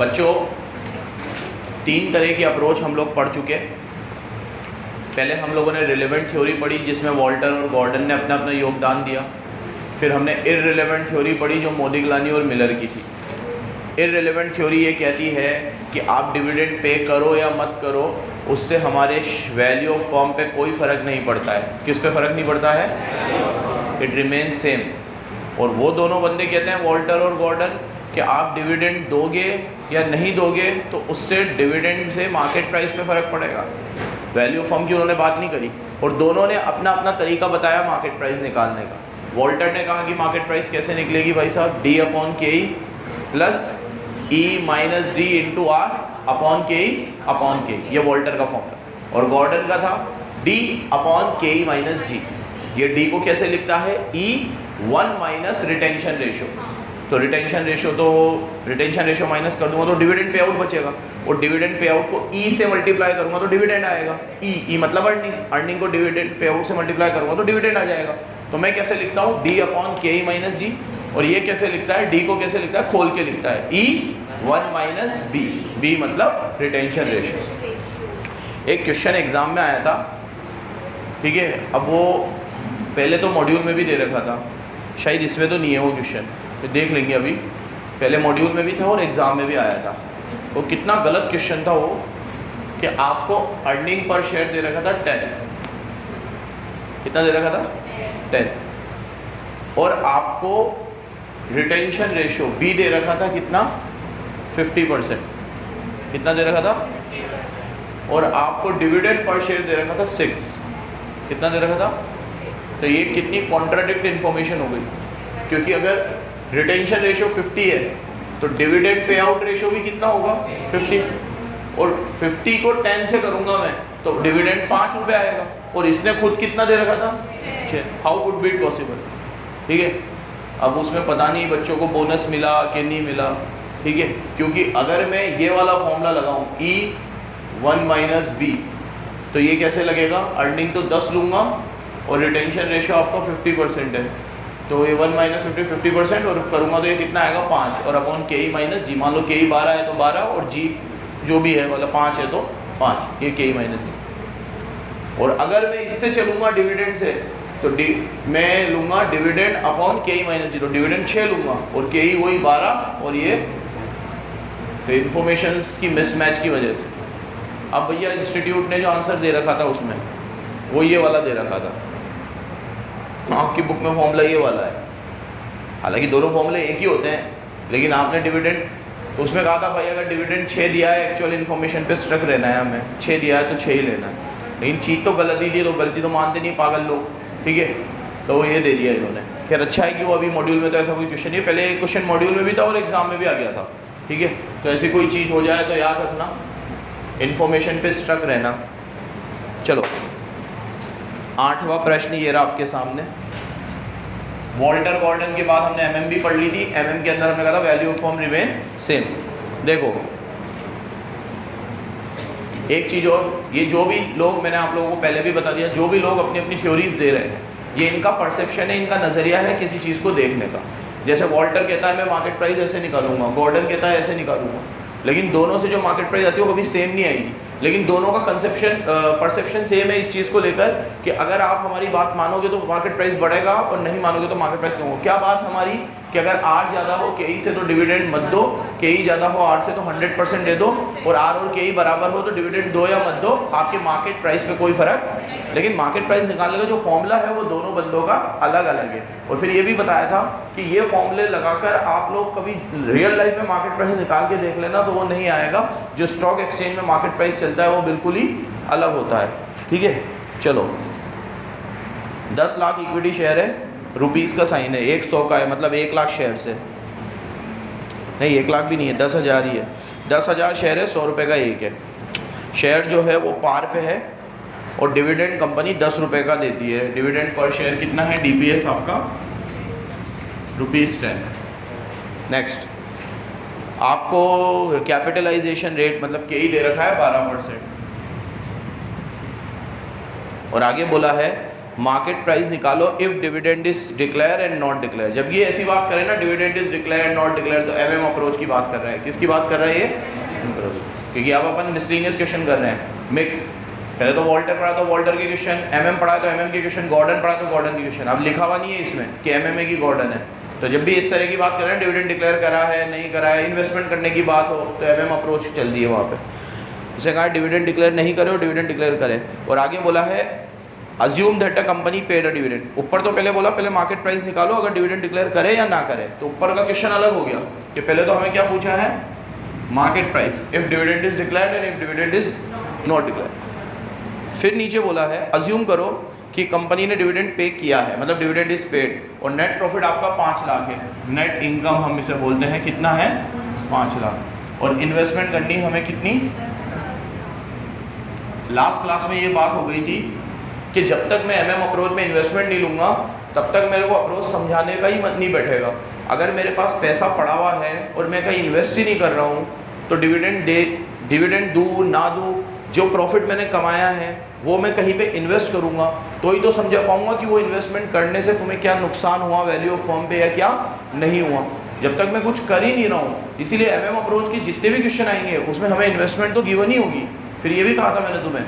बच्चों, तीन तरह की अप्रोच हम लोग पढ़ चुके। पहले हम लोगों ने रिलेवेंट थ्योरी पढ़ी जिसमें वॉल्टर और गॉर्डन ने अपना अपना योगदान दिया। फिर हमने इररिलेवेंट थ्योरी पढ़ी जो मोदिग्लानी और मिलर की थी। इररिलेवेंट थ्योरी ये कहती है कि आप डिविडेंड पे करो या मत करो, उससे हमारे वैल्यू ऑफ फर्म पे कोई फ़र्क नहीं पड़ता है। किस पे फ़र्क नहीं पड़ता है? It remains same. और वो दोनों बंदे कहते हैं वॉल्टर और गॉर्डन कि आप डिविडेंड दोगे या नहीं दोगे तो उससे डिविडेंड से मार्केट प्राइस पे फ़र्क पड़ेगा। वैल्यू फर्म की उन्होंने बात नहीं करी और दोनों ने अपना अपना तरीका बताया मार्केट प्राइस निकालने का। वॉल्टर ने कहा कि मार्केट प्राइस कैसे निकलेगी भाई साहब, D upon K E plus E minus D into R upon K E upon के, ये वॉल्टर का फॉर्मूला। और गॉर्डन का था D upon K E minus जी। ये डी को कैसे लिखता है? ई 1 माइनस रिटेंशन रेशो। तो रिटेंशन रेशो माइनस कर दूंगा तो डिविडेंड पे आउट बचेगा और डिविडेंड पे आउट को ई से मल्टीप्लाई करूंगा तो डिविडेंड आएगा। ई मतलब अर्निंग को डिविडेंड पे आउट से मल्टीप्लाई करूंगा तो डिविडेंड आ जाएगा। तो मैं कैसे लिखता हूँ? D upon K E minus जी। और ये कैसे लिखता है? डी को कैसे लिखता है? खोल के लिखता है ई 1 माइनस बी। बी मतलब रिटेंशन रेशो। एक क्वेश्चन एग्जाम में आया था, ठीक है। अब वो पहले तो मॉड्यूल में भी दे रखा था, शायद इसमें तो नहीं है वो क्वेश्चन, तो देख लेंगे अभी। पहले मॉड्यूल में भी था और एग्ज़ाम में भी आया था। वो कितना गलत क्वेश्चन था वो कि आपको अर्निंग पर शेयर दे रखा था 10। कितना दे रखा था? 10। और आपको रिटेंशन रेशो बी दे रखा था कितना? 50%। कितना दे रखा था? और आपको डिविडेंड पर शेयर दे रखा था 6। कितना दे रखा था? तो ये कितनी कॉन्ट्राडिक्ट इन्फॉर्मेशन हो गई, क्योंकि अगर रिटेंशन रेशो 50 है तो डिविडेंड पे आउट रेशो भी कितना होगा? 50। और 50 को 10 से करूंगा मैं तो डिविडेंड 5 रुपये आएगा और इसने खुद कितना दे रखा था? 6। How could be it possible? ठीक है। अब उसमें पता नहीं बच्चों को बोनस मिला कि नहीं मिला, ठीक है। क्योंकि अगर मैं ये वाला फॉर्मूला लगाऊं ई 1 माइनस बी तो ये कैसे लगेगा? अर्निंग तो 10 लूँगा और रिटेंशन रेशो आपका 50% है, तो ये 1 माइनस 50% और करूँगा तो ये कितना आएगा? 5। और अपॉन के ई माइनस जी। मान लो के ई 12 है तो 12 और जी जो भी है मतलब 5 है तो 5, ये के ई माइनस जी। और अगर मैं इससे चलूँगा डिविडेंड से तो मैं लूँगा dividend upon K E minus जी, तो डिविडेंड 6 लूँगा और के ई वही 12 और ये तो इन्फॉर्मेशन की मिसमैच की वजह से। अब भैया इंस्टीट्यूट ने जो आंसर दे रखा था उसमें वो ये वाला दे रखा था, आपकी बुक में फॉर्मूला ये वाला है। हालांकि दोनों फॉर्मूले एक ही होते हैं, लेकिन आपने डिविडेंड तो उसमें कहा था भाई अगर डिविडेंड 6 दिया है, एक्चुअल इन्फॉर्मेशन पे स्ट्रक रहना है हमें, 6 दिया है तो 6 ही लेना है। लेकिन चीज़ तो गलती थी, तो गलती तो मानते नहीं पागल लोग, ठीक है। तो वो ये दे दिया इन्होंने। खैर अच्छा है कि वो अभी मॉड्यूल में तो ऐसा कोई क्वेश्चन नहीं है, पहले एक क्वेश्चन मॉड्यूल में भी था और एग्जाम में भी आ गया था, ठीक है। तो ऐसी कोई चीज़ हो जाए तो याद रखना, इन्फॉर्मेशन पे स्ट्रक रहना। चलो 8वां प्रश्न ये रहा आपके सामने। वॉल्टर गॉर्डन के बाद हमने एमएम भी पढ़ ली थी। एमएम के अंदर हमने कहा था value of firm remain same. देखो एक चीज़ और, ये जो भी लोग, मैंने आप लोगों को पहले भी बता दिया, जो भी लोग अपनी अपनी थ्योरीज दे रहे हैं ये इनका परसेप्शन है, इनका नज़रिया है किसी चीज़ को देखने का। जैसे वॉल्टर कहता है मैं मार्केट प्राइस ऐसे निकालूंगा, गॉर्डन कहता है ऐसे निकालूंगा, लेकिन दोनों से जो मार्केट प्राइस आती है वो कभी सेम नहीं आएगी। लेकिन दोनों का परसेप्शन सेम है इस चीज़ को लेकर कि अगर आप हमारी बात मानोगे तो मार्केट प्राइस बढ़ेगा और नहीं मानोगे तो मार्केट प्राइस कम होगा। क्या बात हमारी कि अगर आर ज़्यादा हो के ई से तो डिविडेंड मत दो, के ई ज़्यादा हो आर से तो 100% दे दो, और आर और के ई बराबर हो तो डिविडेंड दो या मत दो, आपके मार्केट प्राइस पे कोई फ़र्क। लेकिन मार्केट प्राइस निकालने का जो फॉर्मूला है वो दोनों बंदों का अलग अलग है। और फिर ये भी बताया था कि ये फॉर्मूले लगाकर आप लोग कभी रियल लाइफ में मार्केट प्राइस निकाल के देख लेना तो वो नहीं आएगा। जो स्टॉक एक्सचेंज में मार्केट प्राइस चलता है वो बिल्कुल ही अलग होता है, ठीक है। चलो 10 लाख इक्विटी शेयर है, रुपीज़ का साइन है, 100 का है, मतलब 1 लाख शेयर से नहीं, 1 लाख भी नहीं है, 10,000 ही है। 10,000 शेयर है, 100 रुपये का एक है। शेयर जो है वो पार पे है और डिविडेंड कंपनी 10 रुपये का देती है। डिविडेंड पर शेयर कितना है? डीपीएस आपका ₹10। नेक्स्ट आपको कैपिटलाइजेशन रेट मतलब के ही दे रखा है 12%। और आगे बोला है मार्केट प्राइस निकालो if dividend is declare and not declare. जब ये ऐसी बात करें ना, dividend is declare and not declare, तो एमएम अप्रोच की बात कर रहा है। किसकी बात कर रहा है ये? क्योंकि अब अपन मिसलिनियस क्वेश्चन कर रहे हैं, मिक्स। पहले तो वॉल्टर पढ़ा तो वॉल्टर के क्वेश्चन, एमएम पढ़ा तो एमएम के क्वेश्चन, गॉर्डन पढ़ा तो गॉर्डन के क्वेश्चन। अब लिखा हुआ नहीं है इसमें कि एमएमए की गॉर्डन है। तो जब भी इस तरह की बात कर रहे हैं, डिविडेंड डिक्लेयर करा है नहीं करा है, इन्वेस्टमेंट करने की बात हो, तो एमएम अप्रोच चल रही है वहाँ पे। इसे कहा डिविडेंड डिक्लेयर नहीं करे और डिविडेंड डिक्लेयर करे। और आगे बोला है assume that a company paid a dividend. ऊपर तो पहले बोला पहले मार्केट प्राइस निकालो अगर डिविडेंड डिक्लेयर करे या ना करे। तो ऊपर का क्वेश्चन अलग हो गया कि पहले तो हमें क्या पूछा है, market price if dividend is declared and if dividend is not declared. फिर नीचे बोला है अज्यूम करो कि कंपनी ने डिविडेंड पे किया है, मतलब डिविडेंड इज पेड, और नेट प्रॉफिट आपका 5 लाख है। नेट इनकम हम इसे बोलते हैं, कितना है? 5 लाख। और इन्वेस्टमेंट करनी हमें कितनी? लास्ट क्लास में ये बात हो गई थी कि जब तक मैं एमएम अप्रोच में इन्वेस्टमेंट नहीं लूँगा तब तक मेरे को अप्रोच समझाने का ही मत नहीं बैठेगा। अगर मेरे पास पैसा पड़ा हुआ है और मैं कहीं इन्वेस्ट ही नहीं कर रहा हूँ तो डिविडेंड दूँ ना दूँ, जो प्रॉफिट मैंने कमाया है वो मैं कहीं पे इन्वेस्ट करूँगा तो ही तो समझा पाऊँगा कि वो इन्वेस्टमेंट करने से तुम्हें क्या नुकसान हुआ वैल्यू ऑफ फर्म पे या क्या नहीं हुआ। जब तक मैं कुछ कर ही नहीं रहा हूँ, इसीलिए एमएम अप्रोच के जितने भी क्वेश्चन आएंगे उसमें हमें इन्वेस्टमेंट तो गिवन ही होगी। फिर ये भी कहा था मैंने तुम्हें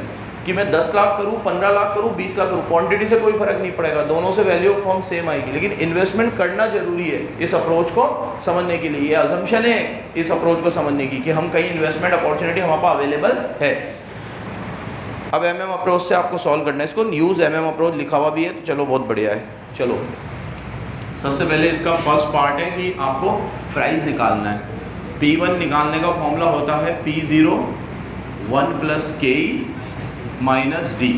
कि मैं 10 लाख करूँ, 15 लाख करूँ, 20 लाख करूँ, क्वांटिटी से कोई फर्क नहीं पड़ेगा, दोनों से वैल्यू ऑफ फर्म सेम आएगी। लेकिन इन्वेस्टमेंट करना जरूरी है इस अप्रोच को समझने के लिए। ये अजम्पशन है इस अप्रोच को समझने की कि हम कहीं इन्वेस्टमेंट अपॉर्चुनिटी हमारे पास अवेलेबल है। अब एमएम अप्रोच से आपको सॉल्व करना है इसको। न्यूज़ एमएम अप्रोच लिखा हुआ भी है, तो चलो बहुत बढ़िया है। चलो सबसे पहले इसका फर्स्ट पार्ट है कि आपको प्राइस निकालना है। P1 निकालने का फॉर्मूला होता है P0 1 + KE - D।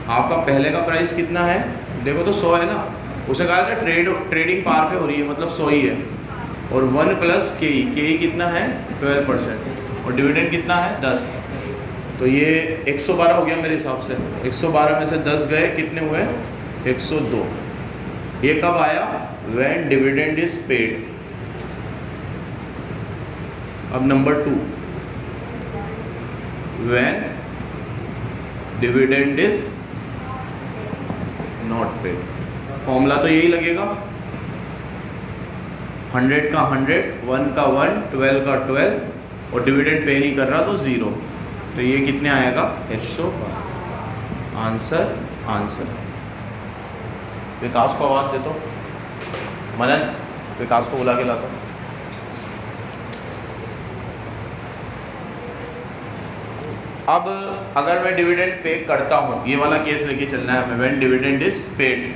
आपका पहले का प्राइस कितना है? देखो तो 100 है ना, उसे कहा था ट्रेडिंग पार पे हो रही है, मतलब 100 ही है। और 1 + KE कितना है? 12%। और डिविडेंड कितना है? 10। तो ये 112 हो गया मेरे हिसाब से। 112 में से 10 गए, कितने हुए? 102। ये कब आया? When dividend is paid. अब number 2, when dividend is not paid. Formula तो यही लगेगा, 100 का 100, 1 का 1, 12 का 12, और डिविडेंड पे नहीं कर रहा तो 0। तो ये कितने आएगा? 112। आंसर। विकास को आवाज़ दे दो। मनन, विकास को बुला के लाता हूँ। अब अगर मैं डिविडेंड पे करता हूँ, ये वाला केस लेके चलना है हमें, व्हेन डिविडेंड इज पेड,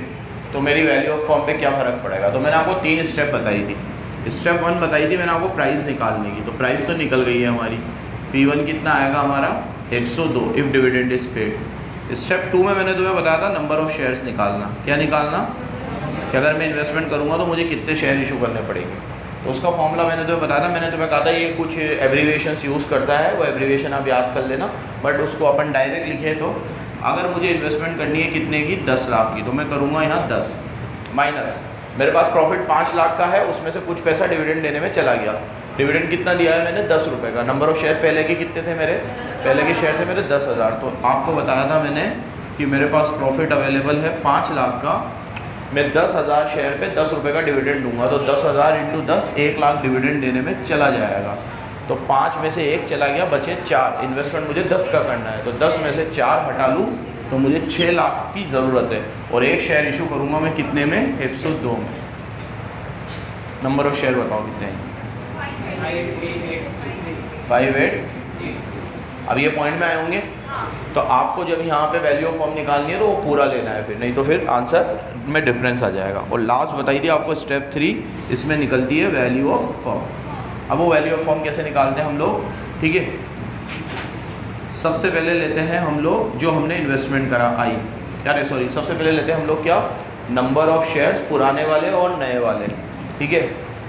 तो मेरी वैल्यू ऑफ फर्म पे क्या फ़र्क पड़ेगा? तो मैंने आपको 3 स्टेप बताई थी। स्टेप 1 बताई थी मैंने आपको प्राइस निकालने की, तो प्राइस तो निकल गई है हमारी। P1 कितना आएगा हमारा? 102 if dividend is paid. Step 2 में मैंने तुम्हें बताया था नंबर ऑफ़ शेयर्स निकालना। क्या निकालना? कि अगर मैं इन्वेस्टमेंट करूँगा तो मुझे कितने शेयर इशू करने पड़ेंगे। तो उसका फॉर्मूला मैंने तुम्हें बताया था। मैंने तुम्हें कहा था ये कुछ एब्रीवेशंस यूज़ करता है, वो एब्रीवेशन आप याद कर लेना, बट उसको अपन डायरेक्ट लिखे तो अगर मुझे इन्वेस्टमेंट करनी है कितने की? 10 लाख की, तो मैं करूँगा यहाँ 10 माइनस मेरे पास प्रॉफिट 5 लाख का है, उसमें से कुछ पैसा डिविडेंड देने में चला गया। डिविडेंड कितना दिया है मैंने? 10 रुपये का। नंबर ऑफ़ शेयर पहले के कितने थे मेरे? पहले के शेयर थे मेरे 10,000। तो आपको बताया था मैंने कि मेरे पास प्रॉफिट अवेलेबल है 5 लाख का, मैं 10,000 शेयर पे 10 रुपये का डिविडेंड दूंगा, तो 10,000 × 10 1 लाख डिविडेंड देने में चला जाएगा। तो 5 में से 1 चला गया, बचे 4। इन्वेस्टमेंट मुझे 10 का करना है, तो 10 में से 4 हटा लूँ तो मुझे 6 लाख की ज़रूरत है। और 1 शेयर इशू करूँगा मैं कितने में? 102 में। नंबर ऑफ़ शेयर बताओ कितने हैं? 58। अब ये पॉइंट में आए होंगे, तो आपको जब यहाँ पे वैल्यू ऑफ फर्म निकालनी है तो वो पूरा लेना है, फिर नहीं तो फिर आंसर में डिफरेंस आ जाएगा। और लास्ट बताई थी आपको स्टेप 3, इसमें निकलती है वैल्यू ऑफ फर्म। अब वो वैल्यू ऑफ फर्म कैसे निकालते हैं हम लोग? ठीक है, सबसे पहले लेते हैं हम लोग जो हमने इन्वेस्टमेंट करा सबसे पहले लेते हैं हम लोग क्या? नंबर ऑफ़ शेयर्स, पुराने वाले और नए वाले। ठीक है,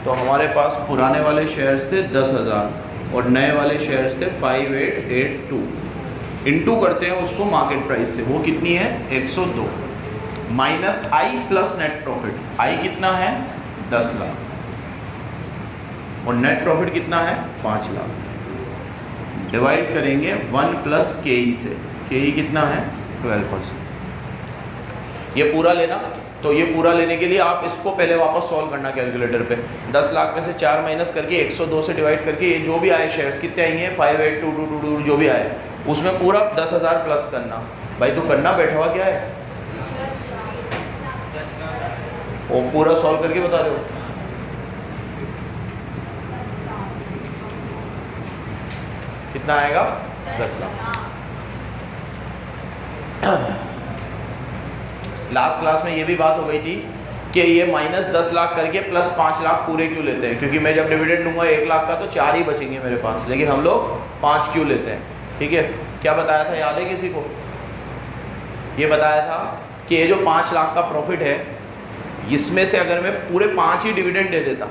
तो हमारे पास पुराने वाले शेयर्स थे 10,000 और नए वाले शेयर्स थे 5882। इनटू करते हैं उसको मार्केट प्राइस से, वो कितनी है? 102 माइनस आई प्लस नेट प्रॉफिट। आई कितना है? 10 लाख और नेट प्रॉफिट कितना है? 5 लाख। डिवाइड करेंगे 1 + KE से। KE कितना है? 12%। ये पूरा लेना, तो ये पूरा लेने के लिए आप इसको पहले वापस सॉल्व करना कैलकुलेटर पे। 10 लाख में से 4 माइनस करके 102 से डिवाइड करके ये जो भी आए शेयर्स कितने आएंगे 582222 जो भी आए उसमें पूरा 10,000 प्लस करना। भाई तो करना बैठा हुआ क्या है, वो पूरा सॉल्व करके बता रहे हो। कितना आएगा 10 लाख। लास्ट क्लास में ये भी बात हो गई थी कि ये माइनस 10 लाख करके प्लस 5 लाख पूरे क्यों लेते हैं, क्योंकि मैं जब डिविडेंड दूंगा 1 लाख का तो 4 ही बचेंगे मेरे पास, लेकिन हम लोग 5 क्यों लेते हैं। ठीक है, क्या बताया था याद है किसी को? ये बताया था कि ये जो 5 लाख का प्रॉफिट है इसमें से अगर मैं पूरे 5 ही डिविडेंड दे देता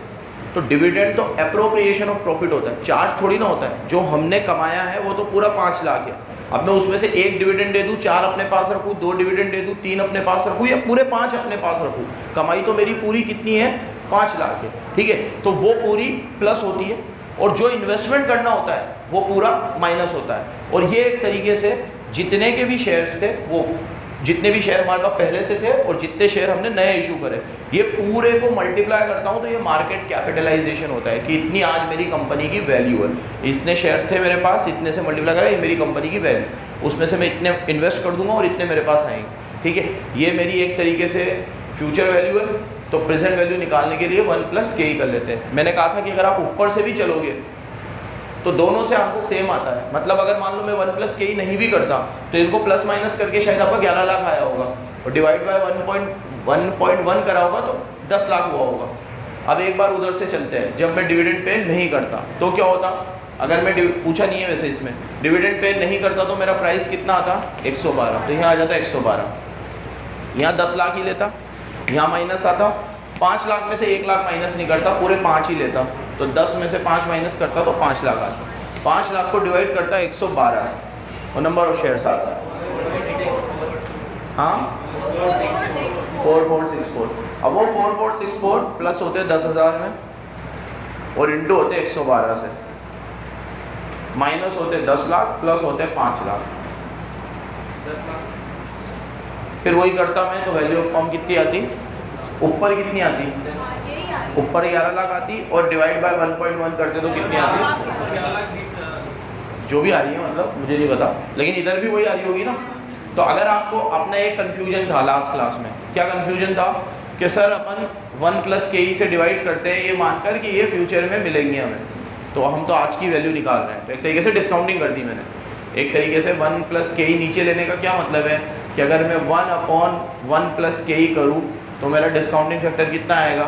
तो डिविडेंड तो एप्रोप्रिएशन ऑफ प्रॉफिट होता है, चार्ज थोड़ी ना होता है। जो हमने कमाया है वो तो पूरा 5 लाख है। अब मैं उसमें से 1 डिविडेंड दे दूं, 4 अपने पास रखूं, 2 डिविडेंड दे दूं, 3 अपने पास रखूं या पूरे 5 अपने पास रखूं, कमाई तो मेरी पूरी कितनी है 5 लाख है। ठीक है, तो वो पूरी प्लस होती है और जो इन्वेस्टमेंट करना होता है वो पूरा माइनस होता है। और ये एक तरीके से जितने के भी शेयर्स थे, वो जितने भी शेयर हमारे पास पहले से थे और जितने शेयर हमने नए इशू करे, ये पूरे को मल्टीप्लाई करता हूँ तो ये मार्केट कैपिटलाइजेशन होता है कि इतनी आज मेरी कंपनी की वैल्यू है। इतने शेयर्स थे मेरे पास, इतने से मल्टीप्लाई करा, ये मेरी कंपनी की वैल्यू, उसमें से मैं इतने इन्वेस्ट कर दूंगा और इतने मेरे पास आएंगे। ठीक है, ये मेरी एक तरीके से फ्यूचर वैल्यू है। तो प्रेजेंट वैल्यू निकालने के लिए 1 + k ही कर लेते हैं। मैंने कहा था कि अगर आप ऊपर से भी चलोगे तो दोनों से आंसर सेम आता है। मतलब अगर मान लो मैं 1 + k ही नहीं भी करता तो इनको प्लस माइनस करके शायद आपका 11 लाख आया होगा और डिवाइड बाय 1.1 करा होगा तो 10 लाख हुआ होगा। अब एक बार उधर से चलते हैं, जब मैं डिविडेंड पे नहीं करता तो क्या होता। अगर मैं पूछा नहीं है वैसे इसमें, डिविडेंड पे नहीं करता तो मेरा प्राइस कितना आता 112, तो यहाँ आ जाता 112, यहाँ 10 लाख ही लेता, यहाँ माइनस आता 5 लाख में से 1 लाख माइनस नहीं करता, पूरे 5 ही लेता, तो 10 में से 5 माइनस करता तो 5 लाख आता। 5 लाख को डिवाइड करता 112 से और नंबर ऑफ शेयर्स आता है हाँ 4464। अब वो 4464 प्लस होते हैं 10,000 में और इंटू होते 112 से, माइनस होते 10 लाख प्लस होते 5 लाख। फिर वही करता मैं तो वैल्यू ऑफ फर्म कितनी आती, ऊपर कितनी आती, ऊपर 11 लाख आती और डिवाइड बाय 1.1 करते तो कितनी आती, जो भी आ रही है, मतलब मुझे नहीं पता, लेकिन इधर भी वही आ रही होगी ना। तो अगर आपको अपना एक कन्फ्यूजन था लास्ट क्लास में, क्या कन्फ्यूजन था कि सर अपन 1 + k से डिवाइड करते हैं ये मानकर कि ये फ्यूचर में मिलेंगे हमें, तो हम तो आज की वैल्यू निकाल रहे हैं। तो एक तरीके से डिस्काउंटिंग कर दी मैंने। एक तरीके से 1 + k नीचे लेने का क्या मतलब है कि अगर मैं 1/1 + k करूँ तो मेरा डिस्काउंटिंग फैक्टर कितना आएगा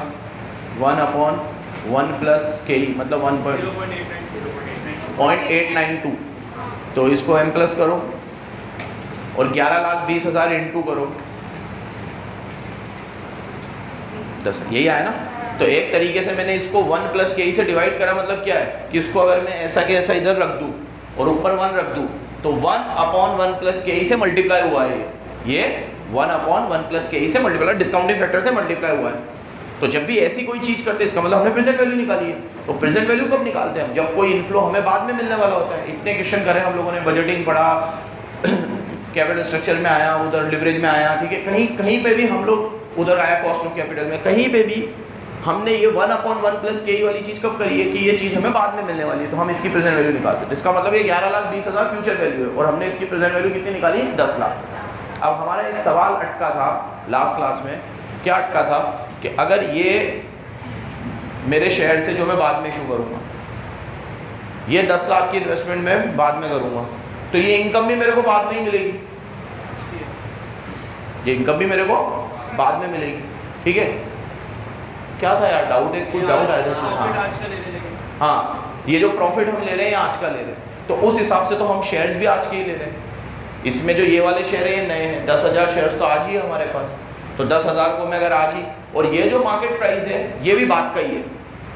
1/1 + k, मतलब 0.892। तो इसको m प्लस करो और 11,20,000 इंटू करो 10, यही आया ना। तो एक तरीके से मैंने इसको 1 + k से डिवाइड करा, मतलब क्या है कि इसको अगर मैं ऐसा के ऐसा इधर रख दूं और ऊपर 1 रख दूं तो 1/1 + k से मल्टीप्लाई हुआ है, ये 1/1 + k से मल्टीप्लाई, डिस्काउंटिंग फैक्टर से मल्टीप्लाई हुआ है। तो जब भी ऐसी कोई चीज़ करते हैं इसका मतलब हमने प्रेजेंट वैल्यू निकाली है। तो प्रेजेंट वैल्यू कब निकालते हैं हम, जब कोई इनफ्लो हमें बाद में मिलने वाला होता है। इतने क्वेश्चन करे हम लोगों ने, बजटिंग पढ़ा, कैपिटल स्ट्रक्चर में आया, उधर लिवरेज में आया, ठीक है, कहीं कहीं पे भी हम लोग उधर आया कॉस्ट ऑफ कैपिटल में, कहीं पे भी हमने ये 1/1 + k वाली चीज़ कब करी है कि ये चीज़ हमें बाद में मिलने वाली है, तो हम इसकी प्रेजेंट वैल्यू निकालते हैं। तो इसका मतलब ये 11,20,000 फ्यूचर वैल्यू है और हमने इसकी प्रेजेंट वैल्यू कितनी निकाली 10 लाख। अब हमारा एक सवाल अटका था लास्ट क्लास में, क्या अटका था कि अगर ये मेरे शेयर से जो मैं बाद में इशू करूँगा, ये 10 लाख की इन्वेस्टमेंट में बाद में करूँगा, तो ये इनकम भी मेरे को बाद में ही मिलेगी, ये इनकम भी मेरे को बाद में मिलेगी। ठीक है, क्या था यार डाउट, एक कुछ डाउट आया था। हाँ, ये जो प्रॉफिट हम ले रहे हैं आज का ले रहे हैं, तो उस हिसाब से तो हम शेयर्स भी आज के ही ले रहे हैं। इसमें जो ये वाले शेयर है ये नए हैं, 10,000 शेयर्स तो आज ही है हमारे पास, तो 10,000 को मैं अगर आज ही, और ये जो मार्केट प्राइस है ये भी बात का ही है,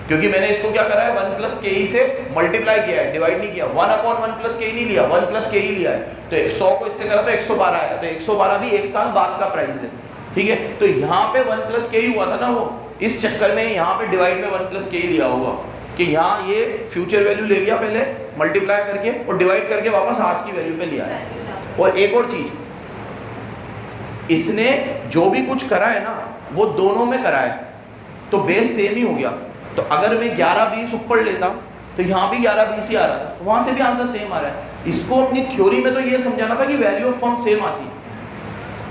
क्योंकि मैंने इसको क्या करा है 1 + k से मल्टीप्लाई किया है, डिवाइड नहीं किया, 1/1 + k नहीं लिया, 1 + k ही लिया है। तो 100 को इससे करा तो 112 आया, तो 112 भी 1 साल बाद का प्राइस है। ठीक है, तो यहाँ पे 1 + k ही हुआ था ना, वो इस चक्कर में यहाँ पे डिवाइड में 1 + k ही लिया होगा कि यहाँ ये फ्यूचर वैल्यू ले गया पहले मल्टीप्लाई करके और डिवाइड करके वापस आज की वैल्यू पे लिया है। और एक और चीज़, इसने जो भी कुछ करा है ना वो दोनों में करा है, तो बेस सेम ही हो गया। तो अगर मैं 11-20 ऊपर लेता तो यहाँ भी 11-20 ही आ रहा था, वहाँ से भी आंसर सेम आ रहा है। इसको अपनी थ्योरी में तो ये समझाना था कि वैल्यू ऑफ फर्म सेम आती है,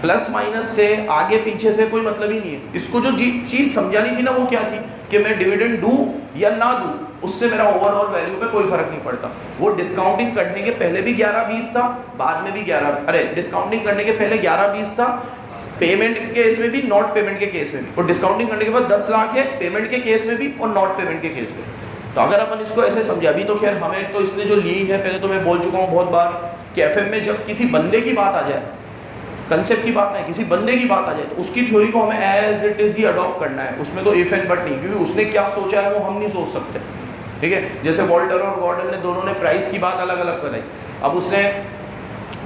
प्लस माइनस से आगे पीछे से कोई मतलब ही नहीं है। इसको जो चीज़ समझानी थी ना वो क्या थी कि मैं डिविडेंड दूँ या ना दूँ, उससे मेरा ओवरऑल वैल्यू पे कोई फर्क नहीं पड़ता। वो डिस्काउंटिंग करने के पहले भी 11-20 था, बाद में भी 11, डिस्काउंटिंग करने के पहले 11-20 था, पेमेंट के केस में भी, नॉट पेमेंट के केस में भी, और डिस्काउंटिंग करने के बाद 10 लाख है पेमेंट के केस में भी और नॉट पेमेंट के केस में। तो अगर अपन इसको ऐसे समझे, अभी तो खैर हमें तो इसने जो ली है, पहले तो मैं बोल चुका हूँ बहुत बार कि एफएम में जब किसी बंदे की बात आ जाए, कंसेप्ट की बात नहीं, किसी बंदे की बात आ जाए, तो उसकी थ्योरी को हमें एज इट इज ही अडॉप्ट करना है, उसमें तो इफ एंड बट नहीं, क्योंकि उसने क्या सोचा है वो हम नहीं सोच सकते। ठीक है, जैसे वॉल्टर और गॉर्डन ने दोनों ने प्राइस की बात अलग अलग कराई। अब उसने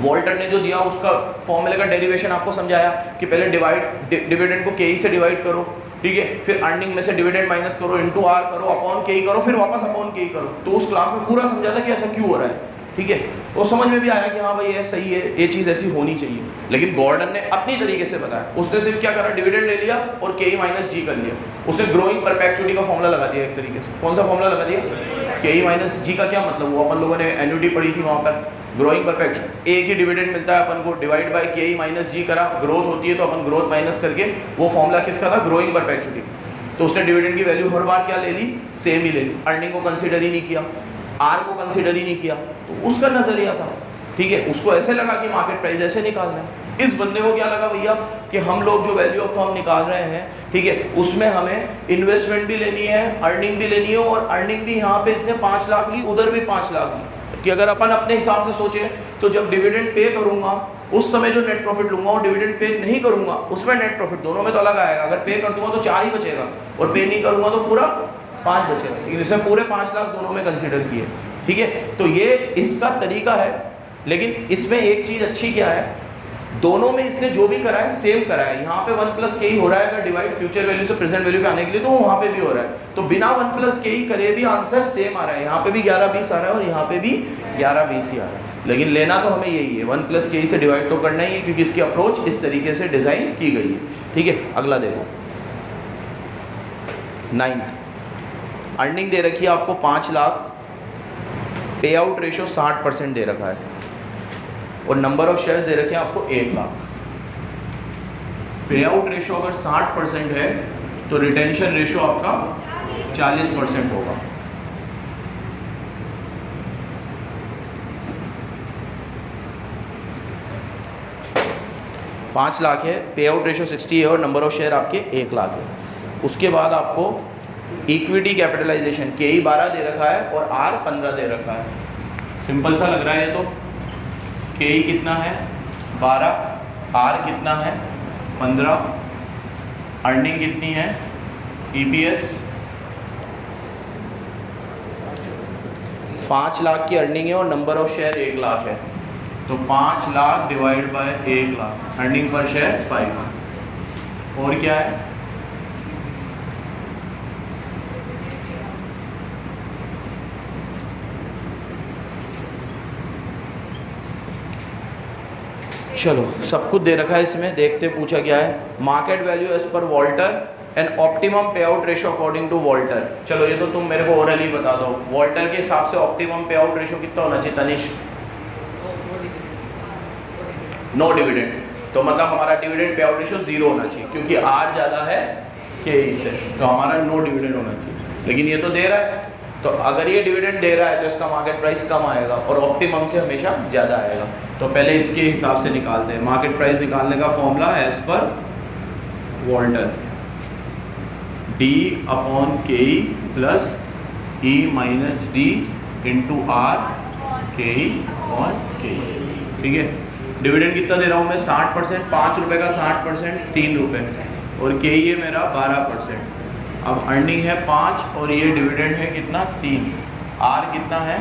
वॉल्टर ने जो दिया उसका फॉर्मूले का डेरिवेशन आपको समझाया कि पहले डिविडेंड को के से डिवाइड करो, ठीक है, फिर अर्निंग में से डिविडेंड माइनस करो, इनटू आर करो, अपॉन के करो, फिर वापस अपॉन के करो। तो उस क्लास में पूरा समझा था कि ऐसा क्यों हो रहा है। ठीक है, वो समझ में भी आया कि हाँ भाई ये सही है, ये चीज़ ऐसी होनी चाहिए। लेकिन गॉर्डन ने अपनी तरीके से बताया, उसने सिर्फ क्या करा, डिविडेंड ले लिया और के माइनस जी कर लिया। उसने ग्रोइंग परपेचुइटी का फॉर्मूला लगा दिया एक तरीके से। कौन सा फॉर्मूला लगा दिया? के माइनस जी का क्या मतलब, वो अपन लोगों ने एन्युटी पढ़ी थी वहाँ पर, ग्रोइंग परपेचुइटी, एक ही डिविडेंड मिलता है अपन को, डिवाइड बाय के माइनस जी करा, ग्रोथ होती है तो अपन ग्रोथ माइनस करके, वो फॉर्मूला किसका था, ग्रोइंग परपेचुइटी। तो उसने डिविडेंड की वैल्यू हर बार क्या ले ली, सेम ही ले ली, अर्निंग को कंसीडर ही नहीं किया, आर को कंसीडर ही नहीं किया। तो उसका नजरिया था, ठीक है, उसको ऐसे लगा कि मार्केट प्राइस ऐसे निकालना है। इस बंदे को क्या लगा भैया कि हम लोग जो वैल्यू ऑफ फर्म निकाल रहे हैं, ठीक है, उसमें हमें इन्वेस्टमेंट भी लेनी है, अर्निंग भी लेनी है, और अर्निंग भी यहाँ पे इसने 5 लाख ली, उधर भी 5 लाख ली। कि अगर अपन अपने हिसाब से सोचे तो जब डिविडेंड पे करूंगा उस समय जो नेट प्रॉफिट लूंगा, और डिविडेंड पे नहीं करूंगा उसमें नेट प्रॉफिट, दोनों में तो अलग आएगा। अगर पे कर दूंगा तो 4 ही बचेगा, और पे नहीं करूंगा तो पूरा 5 बचेगा। लेकिन इसमें पूरे 5 लाख दोनों में कंसीडर किए। ठीक है, तो ये इसका तरीका है। लेकिन इसमें एक चीज अच्छी क्या है, दोनों में इसने जो भी करा है सेम करा है। यहाँ पे 1 प्लस के ही हो रहा है, अगर डिवाइड फ्यूचर वैल्यू से प्रेजेंट वैल्यू पे आने के लिए, तो वहाँ पे भी हो रहा है। तो बिना 1 प्लस के ही करे भी आंसर सेम आ रहा है। यहाँ पे भी 11-20 आ रहा है और यहाँ पे भी 11-20 ही आ रहा है। लेकिन लेना तो हमें यही है, 1 प्लस के ही से डिवाइड तो करना ही है, क्योंकि इसकी अप्रोच इस तरीके से डिजाइन की गई है। ठीक है, अगला देखो 9th, अर्निंग दे रखी है आपको 5 लाख, पे आउट रेशो 60% दे रखा है, और नंबर ऑफ शेयर्स दे रखे हैं आपको 1 लाख। पे आउट रेशो अगर 60% है तो रिटेंशन रेशो आपका 40% होगा। $5 लाख है, पे आउट रेशो 60 है, और नंबर ऑफ शेयर आपके 1 लाख है। उसके बाद आपको इक्विटी कैपिटलाइजेशन के 12 दे रखा है और आर 15 दे रखा है। सिंपल सा लग रहा है ये तो। के कितना है 12, आर कितना है 15, अर्निंग कितनी है, ईपीएस 5 लाख की अर्निंग है और नंबर ऑफ शेयर 1 लाख है। तो 5 lakh divide by 1 lakh, earning per share 5। और क्या है, चलो सब कुछ दे रखा है इसमें, देखते पूछा क्या है। Market value as per Walter and optimum payout ratio according to Walter. चलो ये तो तुम मेरे को ओरली बता दो, वॉल्टर के हिसाब से ऑप्टिमम पे आउट रेशो कितना होना चाहिए तनिष्क? नो डिविडेंड, तो मतलब हमारा डिविडेंड पे आउट रेशो 0 होना चाहिए, क्योंकि आर ज़्यादा है के से, तो हमारा नो डिविडेंड होना चाहिए। लेकिन ये तो दे रहा है, तो अगर ये डिविडेंड दे रहा है तो इसका मार्केट प्राइस कम आएगा और ऑप्टिमम से हमेशा ज़्यादा आएगा। तो पहले इसके हिसाब से निकालते हैं। मार्केट प्राइस निकालने का formula as per Walter, D upon K plus E minus D into R K upon K. ठीक है, डिविडेंड कितना दे रहा हूँ मैं 60%, 5 रुपये का 60% 3 रुपये, और के है मेरा 12%। अब अर्निंग है 5 और ये डिविडेंड है कितना 3, आर कितना है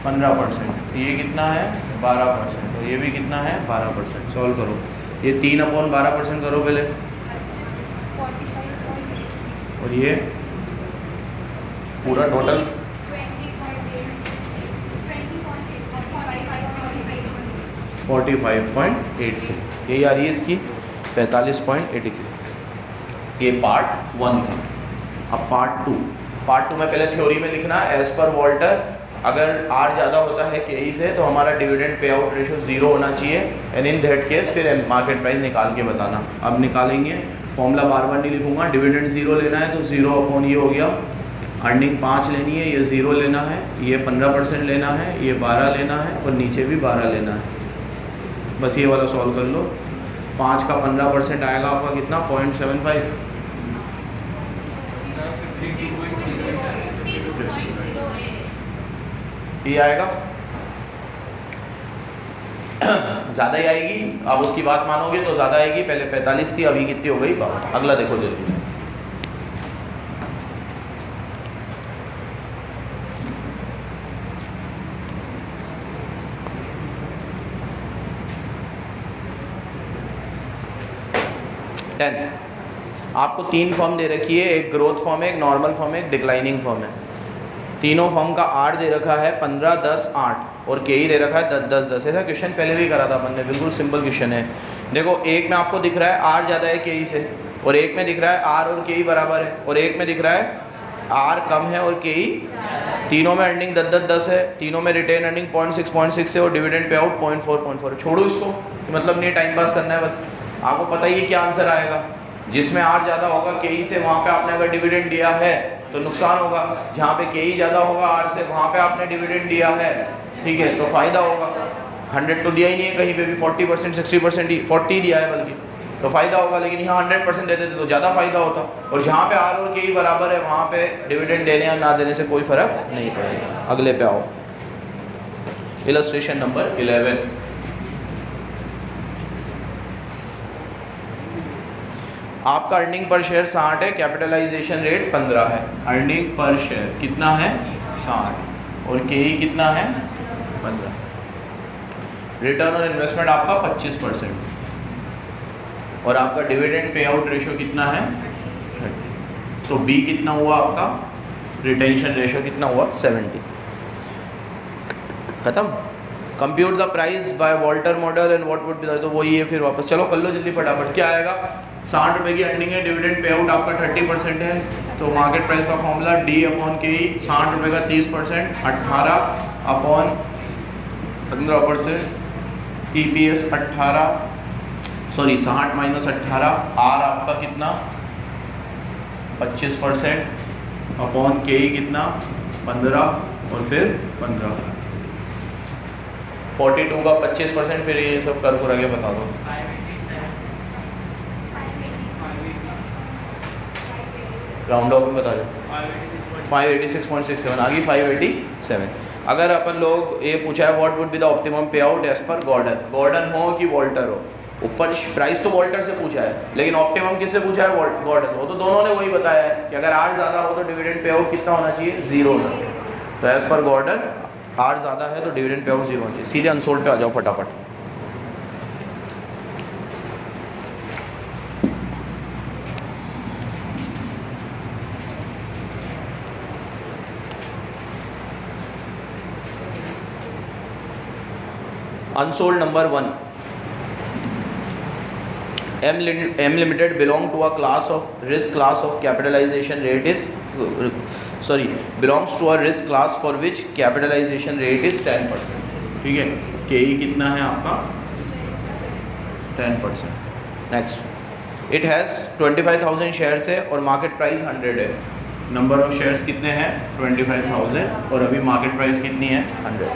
15%, ये कितना है 12%, और ये भी कितना है 12%। सॉल्व करो, ये 3 अपॉन 12% करो पहले, और ये पूरा टोटल 45.83, यही आ रही है इसकी 45.83। ये पार्ट 1 था। अब पार्ट 2 में पहले थ्योरी में लिखना है एज पर वॉल्टर अगर R ज़्यादा होता है KE से तो हमारा डिविडेंड पे आउट रेशो 0 होना चाहिए, एंड इन दैट केस फिर मार्केट प्राइस निकाल के बताना। अब निकालेंगे, फॉर्मूला बार बार नहीं लिखूंगा। डिविडेंड 0 लेना है तो 0 अपॉन ये हो गया, अर्निंग 5 लेनी है, ये 0 लेना है, ये 15% लेना है, ये 12 लेना है और नीचे भी 12 लेना है। बस ये वाला सॉल्व कर लो। 5 का 15% आएगा आपका कितना, 0.75। ये आएगा ज़्यादा ही आएगी। अब उसकी बात मानोगे तो ज़्यादा आएगी, पहले 45 थी, अभी कितनी हो गई 52। अगला देखो जल्दी से। आपको 3 फॉर्म दे रखी है, एक ग्रोथ फॉर्म है, एक नॉर्मल फॉर्म है, एक डिक्लाइनिंग फॉर्म है। तीनों फॉर्म का R दे रखा है 15, 10, 8 और KE दे रखा है 10, 10, 10। ऐसा क्वेश्चन पहले भी करा था अपन ने, बिल्कुल सिंपल क्वेश्चन है। देखो, एक में आपको दिख रहा है R ज़्यादा है KE से, और एक में दिख रहा है R और KE बराबर है, और एक में दिख रहा है R कम है और KE। तीनों में अर्निंग 10, 10, 10 है, तीनों में रिटेन अर्निंग 0.6 है और डिविडेंड पे आउट 0.4 है। छोड़ो इसको, मतलब नहीं, टाइम पास करना है बस। आपको पता ही है क्या आंसर आएगा। जिसमें R ज़्यादा होगा KE से वहाँ पे आपने अगर डिविडेंड दिया है तो नुकसान होगा, जहाँ पे KE ज़्यादा होगा R से वहाँ पे आपने डिविडेंड दिया है, ठीक है, तो फ़ायदा होगा। 100 तो दिया ही नहीं है कहीं पे भी, 40%, 60% ही, 40 दिया है बल्कि, तो फ़ायदा होगा। लेकिन यहाँ 100% दे देते तो ज़्यादा फ़ायदा होता। और जहाँ पे R और KE बराबर है वहाँ पे डिविडेंड देने या ना देने से कोई फ़र्क नहीं पड़ेगा। अगले पे आओ, इलस्ट्रेशन नंबर 11। आपका अर्निंग पर शेयर 60 है, कैपिटलाइजेशन रेट 15 है। अर्निंग पर शेयर कितना है, 60, और KE कितना है, 15। रिटर्न ऑन इन्वेस्टमेंट आपका 25%, और आपका डिविडेंड पे आउट रेशो कितना है, 30। तो B कितना हुआ आपका, रिटेंशन रेशो कितना हुआ, 70। खत्म। Compute the price by Walter model and what would be, तो वही है। फिर वापस चलो कर लो जल्दी फटाफट। क्या आएगा, 60 रुपये की अर्निंग है, डिविडेंड पे आउट आपका 30% है, तो मार्केट प्राइस का फॉर्मूला D अपॉन KE, 60 रुपये का 30%, 18 upon 15%, EPS 18, sorry 60 minus 18, R आपका कितना 25% अपॉन KE कितना 15, और फिर 15, 42 का 25%। फिर ये सब कर पूरा के बता दो। 586.67 राउंड ऑफ में बता दो, 586.67 आ गई, 587। अगर अपन लोग ये पूछा है what would be the optimum पे आउट एज पर गॉर्डन हो कि वॉल्टर हो, ऊपर प्राइस तो वॉल्टर से पूछा है, लेकिन ऑप्टिमम किससे पूछा है, गॉर्डन हो। तो दोनों ने वही बताया है कि अगर R ज़्यादा हो तो डिविडेंड पे आउट कितना होना चाहिए, 0 होना चाहिए। तो एज पर गॉर्डन R ज़्यादा है तो डिविडेंड पे आउट 0 होना चाहिए। सीधे अनसोल्ड पे आ जाओ फटाफट। Unsold number 1. M Limited belong to a class of risk class of capitalization rate is belongs to a risk class for which capitalization rate is 10%. ठीक है, KE कितना है आपका 10%. Next, it has 25,000 shares है और मार्केट प्राइस 100 है। Number of shares कितने हैं, 25,000, और अभी मार्केट प्राइस कितनी है, 100।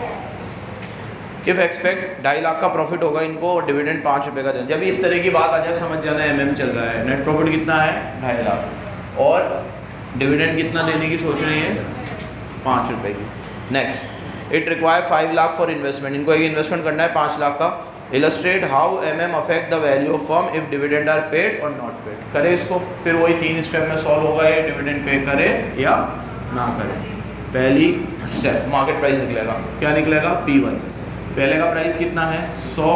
इफ़ एक्सपेक्ट 2.5 लाख का प्रॉफिट होगा इनको और डिविडेंड 5 रुपये का देना। जब इस तरह की बात आ जाए समझ जाना MM चल रहा है। नेट प्रॉफिट कितना है, 2.5 लाख, और डिविडेंड कितना देने की सोच रही है, 5 रुपये की। Next, it require 5 lakh for investment. इनको एक इन्वेस्टमेंट करना है 5 लाख का। Illustrate how MM affect the value of firm if dividend are paid और नॉट पेड। करे इसको, फिर वही 3 स्टेप में सॉल्व होगा, ये डिविडेंड पे करे या ना करे। पहली स्टेप, मार्केट प्राइस निकलेगा, क्या निकलेगा, P1। पहले का प्राइस कितना है, 100,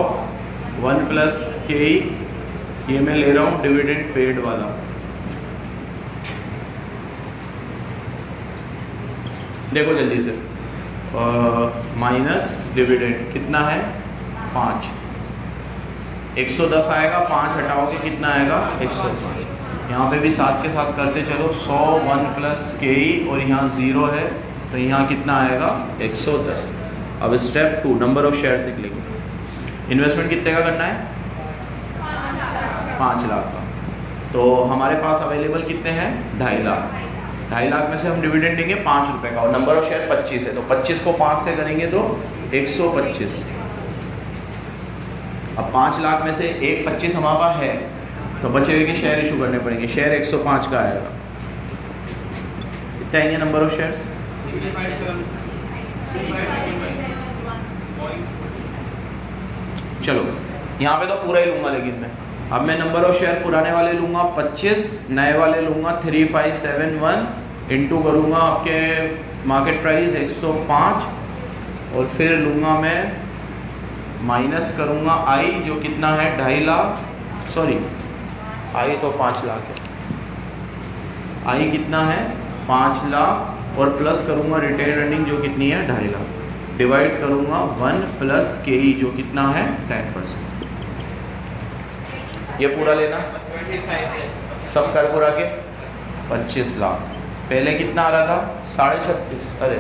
1 प्लस KE, ये मैं ले रहा हूँ डिविडेंड पेड वाला, देखो जल्दी से, माइनस डिविडेंड कितना है, 5, 110 आएगा, 5 हटाओगे कितना आएगा 105। यहाँ पे भी साथ के साथ करते चलो, 100 1 प्लस के ई और यहाँ 0 है तो यहाँ कितना आएगा 110। अब स्टेप 2 नंबर ऑफ शेयर्स लिख लेंगे। इन्वेस्टमेंट कितने का करना है 5 लाख का। तो हमारे पास अवेलेबल कितने हैं 2.5 लाख। 2.5 लाख में से हम डिविडेंड देंगे 5 रुपये का और नंबर ऑफ शेयर 25 है तो 25 को 5 से करेंगे तो 125। अब 5 लाख में से एक 25 हमारे पास है तो बचे हुए के शेयर इशू करने पड़ेंगे। शेयर 105 का आएगा, कितने आएंगे नंबर ऑफ शेयर्स चलो यहाँ पे तो पूरा ही लूँगा, लेकिन मैं अब नंबर ऑफ शेयर पुराने वाले लूँगा 25, नए वाले लूँगा 3571 इंटू करूँगा आपके मार्केट प्राइस 105 और फिर लूँगा मैं माइनस करूँगा आई जो कितना है 2.5 लाख, सॉरी आई तो 5 लाख है, आई कितना है 5 लाख और प्लस करूँगा रिटेन अर्निंग जो कितनी है 2.5 लाख, डिवाइड करूँगा 1 प्लस के ई जो कितना है 10%। ये पूरा लेना सब कर पूरा के 25 लाख। पहले कितना आ रहा था 36.5, अरे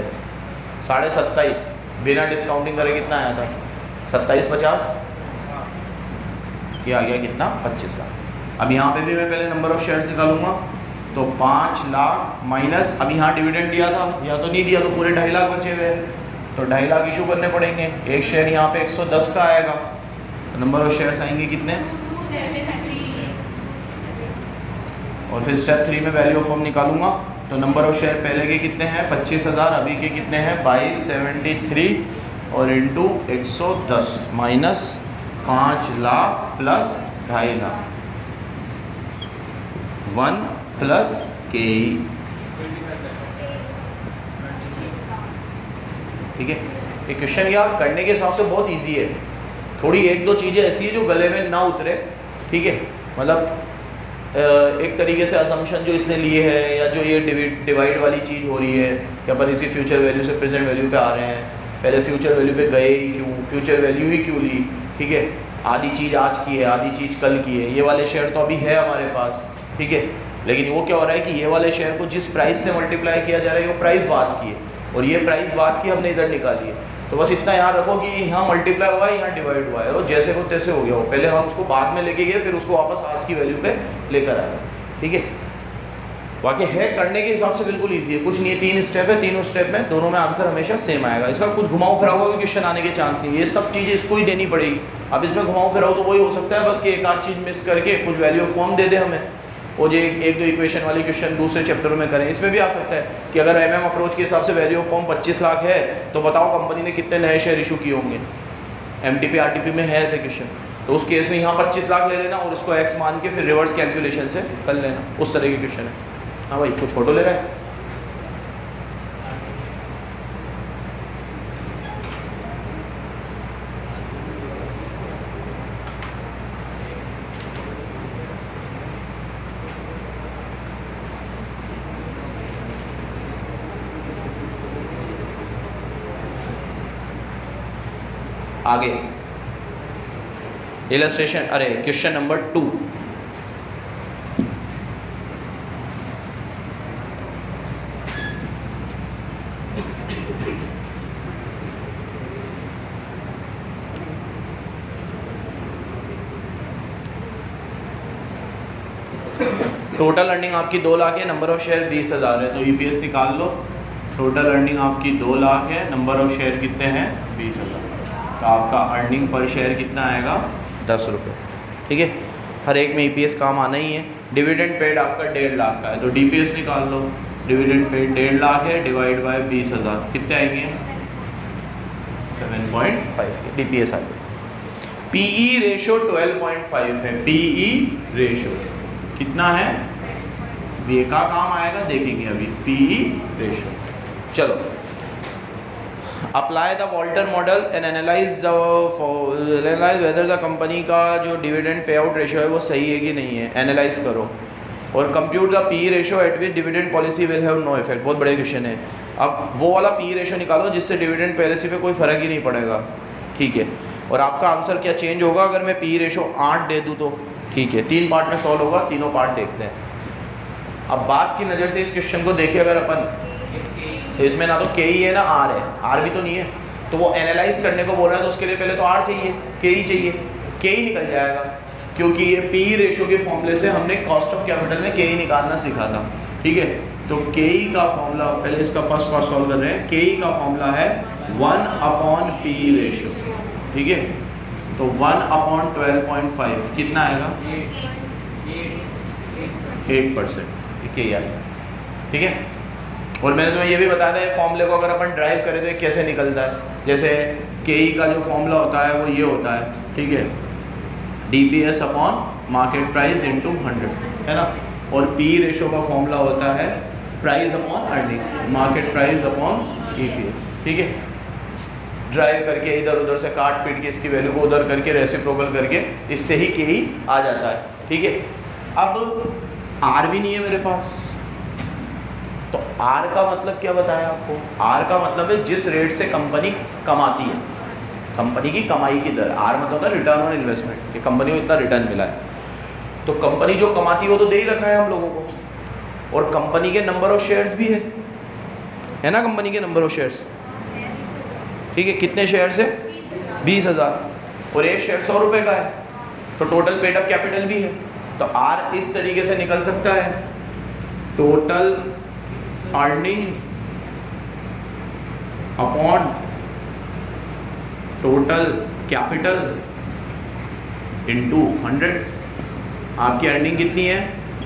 27.5 बिना डिस्काउंटिंग करे कितना आया था 27.50, ये आ गया कितना 25 लाख। अब यहाँ पे भी मैं पहले नंबर ऑफ शेयर्स निकालूंगा तो 5 लाख माइनस, अब यहाँ डिविडेंड दिया था या तो नहीं दिया तो पूरे 2.5 लाख बचे हुए तो 2.5 लाख इशू करने पड़ेंगे। एक शेयर यहाँ पे 110 का आएगा तो नंबर ऑफ शेयर्स आएंगे कितने और फिर स्टेप 3 में वैल्यू ऑफ फर्म निकालूंगा तो नंबर ऑफ शेयर पहले के कितने हैं 25,000, अभी के कितने हैं 2273 और into 110 minus 5 lakh plus 2.5 lakh 1 plus के ई, ठीक है। ये क्वेश्चन यार करने के हिसाब से बहुत इजी है, थोड़ी एक दो चीज़ें ऐसी है जो गले में ना उतरे, ठीक है। मतलब एक तरीके से असम्पशन जो इसने लिए है या जो ये डिवाइड वाली चीज़ हो रही है कि अपन इसी फ्यूचर वैल्यू से प्रेजेंट वैल्यू पे आ रहे हैं, पहले फ्यूचर वैल्यू पे गए ही क्यों, फ्यूचर वैल्यू ही क्यों ली, ठीक है। आधी चीज़ आज की है, आधी चीज़ कल की है। ये वाले शेयर तो अभी है हमारे पास, ठीक है, लेकिन वो क्या हो रहा है कि ये वाले शेयर को जिस प्राइस से मल्टीप्लाई किया जा रहा है वो प्राइस बाद की है और ये प्राइस बाद की हमने इधर निकाली है। तो बस इतना याद रखो कि यहाँ मल्टीप्लाई हुआ है, यहाँ डिवाइड हुआ है और जैसे को तैसे हो गया हो, पहले हम उसको बाद में लेके गए फिर उसको वापस आज की वैल्यू पे लेकर आए, ठीक है। बाकी है करने के हिसाब से बिल्कुल ईजी है, कुछ नहीं है, 3 स्टेप है, तीनों स्टेप में दोनों में आंसर हमेशा सेम आएगा। इसका कुछ घुमाओ फिराओ हुआ भी क्वेश्चन आने के चांस नहीं, ये सब चीज़ें इसको ही देनी पड़ेगी। अब इसमें घुमाओ फिराओ तो वही हो सकता है बस कि एक आध चीज़ मिस करके कुछ वैल्यू ऑफ फॉर्म दे दे हमें, वो जो एक दो इक्वेशन वाली क्वेश्चन दूसरे चैप्टर में करें। इसमें भी आ सकता है कि अगर एमएम अप्रोच के हिसाब से वैल्यू ऑफ फॉर्म 25 लाख है तो बताओ कंपनी ने कितने नए शेयर इशू किए होंगे, एमटीपी आरटीपी में है ऐसे क्वेश्चन, तो उस केस में यहाँ 25 लाख ले लेना और उसको एक्स मान के फिर रिवर्स कैलकुलेशन से कर लेना, उस तरह के क्वेश्चन है। हाँ भाई कुछ फोटो ले रहा है, आगे इलस्ट्रेशन, अरे क्वेश्चन नंबर 2। टोटल अर्निंग आपकी 2 लाख है, नंबर ऑफ शेयर 20,000 है, तो ईपीएस निकाल लो। टोटल अर्निंग आपकी 2 लाख है, नंबर ऑफ शेयर कितने हैं 20,000, तो आपका अर्निंग पर शेयर कितना आएगा 10 रुपये, ठीक है। हर एक में ईपीएस काम आना ही है। डिविडेंड पेड आपका 1.5 लाख का है तो डीपीएस निकाल लो। डिविडेंड पेड 1.5 लाख है, डिवाइड बाय 20,000 कितने आएंगे 7.5 के डीपीएस आ गया। पीई रेशो 12.5 है, पीई रेशो कितना है, ये का काम आएगा देखेंगे अभी, पीई रेशो। चलो, apply the Walter model and analyse whether the company का जो डिविडेंड पे आउट रेशो है वो सही है कि नहीं है, एनालाइज करो और compute the P ratio at which dividend policy will have no effect. बहुत बड़े क्वेश्चन है। अब वो वाला पी रेशो निकालो जिससे डिविडेंड पॉलिसी पे कोई फ़र्क ही नहीं पड़ेगा, ठीक है। और आपका आंसर क्या चेंज होगा अगर मैं पी रेशो 8 दे दूँ तो? ठीक है, 3 पार्ट में सॉल्व होगा, तीनों पार्ट देखते हैं। अब बात की नज़र से इस क्वेश्चन को देखिए अगर अपन, तो इसमें ना तो के ही है ना आर है, आर भी तो नहीं है, तो वो एनालाइज करने को बोल रहा है तो उसके लिए पहले तो आर चाहिए, के ही चाहिए, के ही निकल जाएगा, क्योंकि ये पी रेशो के फॉर्मूले से हमने कॉस्ट ऑफ कैपिटल में के ही निकालना सीखा था। ठीक है, तो के ई का फॉर्मूला, पहले इसका फर्स्ट पार्ट सॉल्व कर रहे हैं। के ई का फॉर्मूला है 1/P रेशो। ठीक है, तो 1/12.5 कितना आएगा? 8%। ठीक है, ठीक है। और मैंने तुम्हें ये भी बताया था, ये फॉर्मूले को अगर अपन ड्राइव करें तो ये कैसे निकलता है। जैसे के ई का जो फॉर्मूला होता है वो ये होता है, ठीक है, DPS upon market price into 100, है ना। और पी रेशो का फॉर्मूला होता है price upon earning, market price upon EPS। ठीक है, ड्राइव करके इधर उधर से काट पीट के इसकी वैल्यू को उधर करके रेसिप्रोकल करके इससे ही के ही आ जाता है। ठीक है, अब आर भी नहीं है मेरे पास, तो आर का मतलब क्या बताया आपको? आर का मतलब है जिस रेट से कंपनी कमाती है, कंपनी की कमाई की दर। आर मतलब होता है रिटर्न ऑन इन्वेस्टमेंट, कि कंपनी को इतना रिटर्न मिला है। तो कंपनी जो कमाती है वो तो दे ही रखा है हम लोगों को, और कंपनी के नंबर ऑफ शेयर्स भी है ना, कंपनी के नंबर ऑफ शेयर्स। ठीक है, कितने शेयर्स है? 20,000, और एक शेयर 100 रुपये का है, तो टोटल पेड अप कैपिटल भी है। तो आर इस तरीके से निकल सकता है, total earning upon total capital into 100। आपकी अर्निंग कितनी है?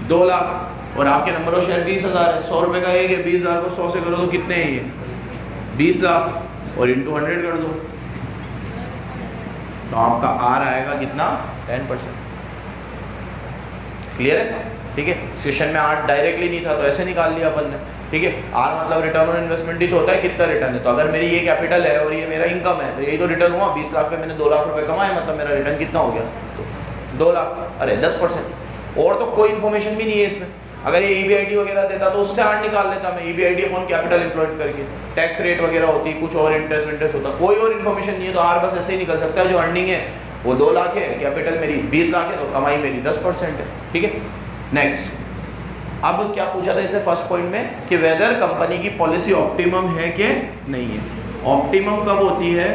2 लाख, और आपके नंबर ऑफ शेयर 20,000 है। 100 रुपये का एक है, 20,000 को 100 से करो तो कितने हैं ये? 20 लाख, और इंटू 100 कर दो, तो आपका आर आएगा कितना? 10%। क्लियर है? ठीक है, क्वेश्चन में आर डायरेक्टली नहीं था तो ऐसे निकाल लिया अपन ने। ठीक है, आर मतलब रिटर्न ऑन इन्वेस्टमेंट ही तो होता है, कितना रिटर्न है। तो अगर मेरी ये कैपिटल है और ये मेरा इनकम है, तो यही तो रिटर्न हुआ। 20 लाख पे मैंने 2 लाख रुपए कमाए, मतलब मेरा रिटर्न कितना हो गया? 2 लाख, अरे 10%। और तो कोई इन्फॉर्मेशन भी नहीं है इसमें। अगर ये EBIT वगैरह देता तो उससे आर निकाल लेता मैं, EBIT अपॉन कैपिटल एम्प्लॉयड करके, टैक्स रेट वगैरह होती, कुछ और इंटरेस्ट होता, कोई और इन्फॉर्मेशन नहीं है। तो आर बस ऐसे ही निकल सकता है, जो अर्निंग है वो 2 लाख है, कैपिटल मेरी 20 लाख है, तो कमाई मेरी 10% है। ठीक है, नेक्स्ट। अब क्या पूछा था इसने फर्स्ट पॉइंट में, कि वेदर कंपनी की पॉलिसी ऑप्टिमम है कि नहीं है। ऑप्टिमम कब होती है?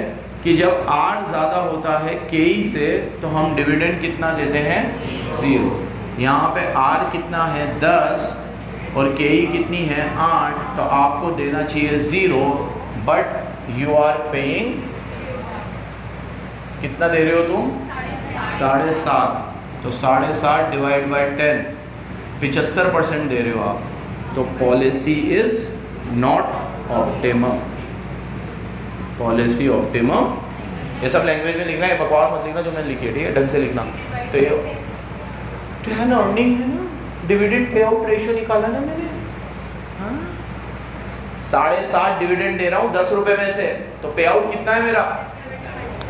कि जब आर ज़्यादा होता है केई से, तो हम डिविडेंड कितना देते हैं? 0। यहाँ पे आर कितना है? 10, और केई कितनी है? 8, तो आपको देना चाहिए 0, बट यू आर पेइंग कितना दे रहे हो तुम? 7.5। तो 7.5 डिवाइड बाय 10, 75% दे रहे हो आप। तो policy is not optimum, policy optimum. ये सब लैंग्वेज में लिखना है, बकवास मत लिखना जो मैंने लिखी है, ठीक है, ढंग से लिखना। तो ये तो है ना, अर्निंग है ना, डिविडेंड पे आउट रेशियो निकाला ना मैंने। हाँ, 7.5 डिविडेंड दे रहा हूँ 10 रुपए में से, तो पे आउट कितना है मेरा?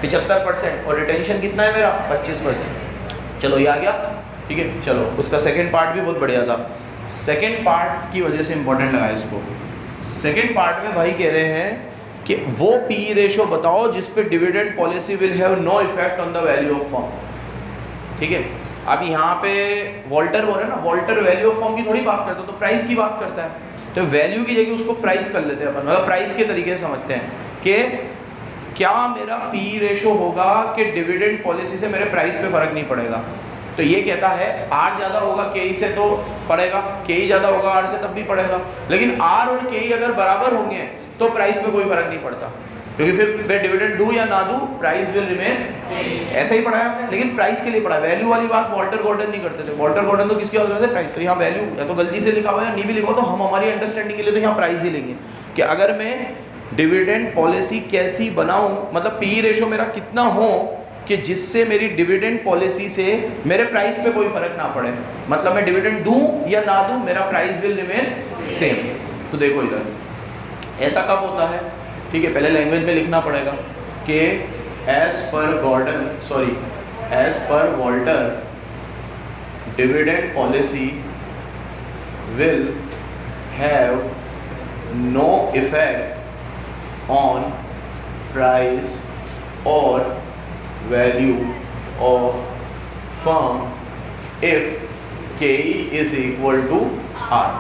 75%, और रिटेंशन कितना है मेरा? 25%। चलो ये आ गया। ठीक है, चलो उसका सेकंड पार्ट भी बहुत बढ़िया था। सेकंड पार्ट की वजह से इंपॉर्टेंट लगा इसको। सेकंड पार्ट में भाई कह रहे हैं कि वो पी रेशो बताओ जिस पे dividend policy will have no effect on the value of firm. ठीक है, अब यहाँ पे वॉल्टर बोल रहे हैं ना, वॉल्टर वैल्यू ऑफ फर्म की थोड़ी बात करता है, तो प्राइस की बात करता है। तो वैल्यू की जगह उसको प्राइस कर लेते हैं अपन, मतलब प्राइस के तरीके से समझते हैं कि क्या मेरा पी रेशो होगा कि डिविडेंड पॉलिसी से मेरे प्राइस पे फर्क नहीं पड़ेगा। तो ये कहता है आर ज़्यादा होगा के से तो पड़ेगा, के ज़्यादा होगा आर से तब भी पड़ेगा, लेकिन आर और के अगर बराबर होंगे तो प्राइस पे कोई फर्क नहीं पड़ता, क्योंकि फिर मैं डिविडेंड दूं या ना दूं प्राइस विल रिमेन। ऐसा ही पढ़ा है हमने, लेकिन प्राइस के लिए पढ़ा। वैल्यू वाली बात वॉल्टर गॉर्डन नहीं करते थे। वॉल्टर गॉर्डन तो किसकी बात करते थे? प्राइस। तो यहाँ वैल्यू या तो गलती से लिखा हुआ है या नहीं भी लिखा, तो हम हमारी अंडरस्टैंडिंग के लिए तो यहाँ प्राइस ही लेंगे कि अगर मैं डिविडेंड पॉलिसी कैसी बनाऊं, मतलब पी रेशो मेरा कितना हो कि जिससे मेरी डिविडेंड पॉलिसी से मेरे प्राइस पे कोई फर्क ना पड़े, मतलब मैं डिविडेंड दूं या ना दूं मेरा प्राइस विल रिमेन सेम। तो देखो इधर ऐसा कब होता है? ठीक है, पहले लैंग्वेज में लिखना पड़ेगा कि as per Walter dividend policy will have no effect on price और value of firm if KE is equal to R.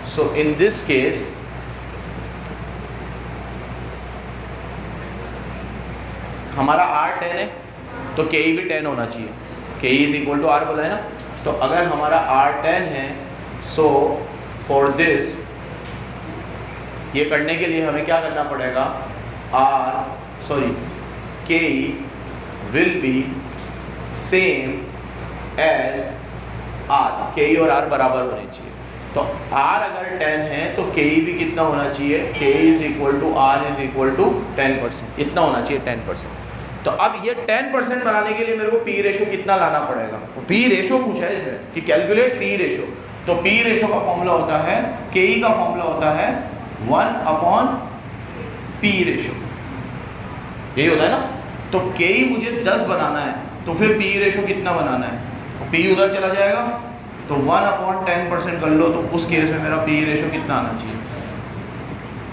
So in this case हमारा R 10 है तो KE भी 10 होना चाहिए, KE is equal to R बोला है ना। तो अगर हमारा R 10 है, सो फॉर दिस ये करने के लिए हमें क्या करना पड़ेगा, KE will be same as R, KE और R बराबर होने चाहिए। तो R अगर 10 है तो KE भी कितना होना चाहिए, KE is equal to R is equal to 10%, इतना होना चाहिए 10%। तो अब ये 10% बनाने के लिए मेरे को P रेशो कितना लाना पड़ेगा, P रेशो पूछा है इसमें कि कैलकुलेट P रेशो। तो P रेशो का फॉर्मूला होता है, KE का फॉर्मूला होता है 1/P रेशो, यही होता है ना। तो KE मुझे 10 बनाना है तो फिर P रेशो कितना बनाना है, तो P उधर चला जाएगा तो 1/10% कर लो, तो उस केस में मेरा P रेशो कितना आना चाहिए,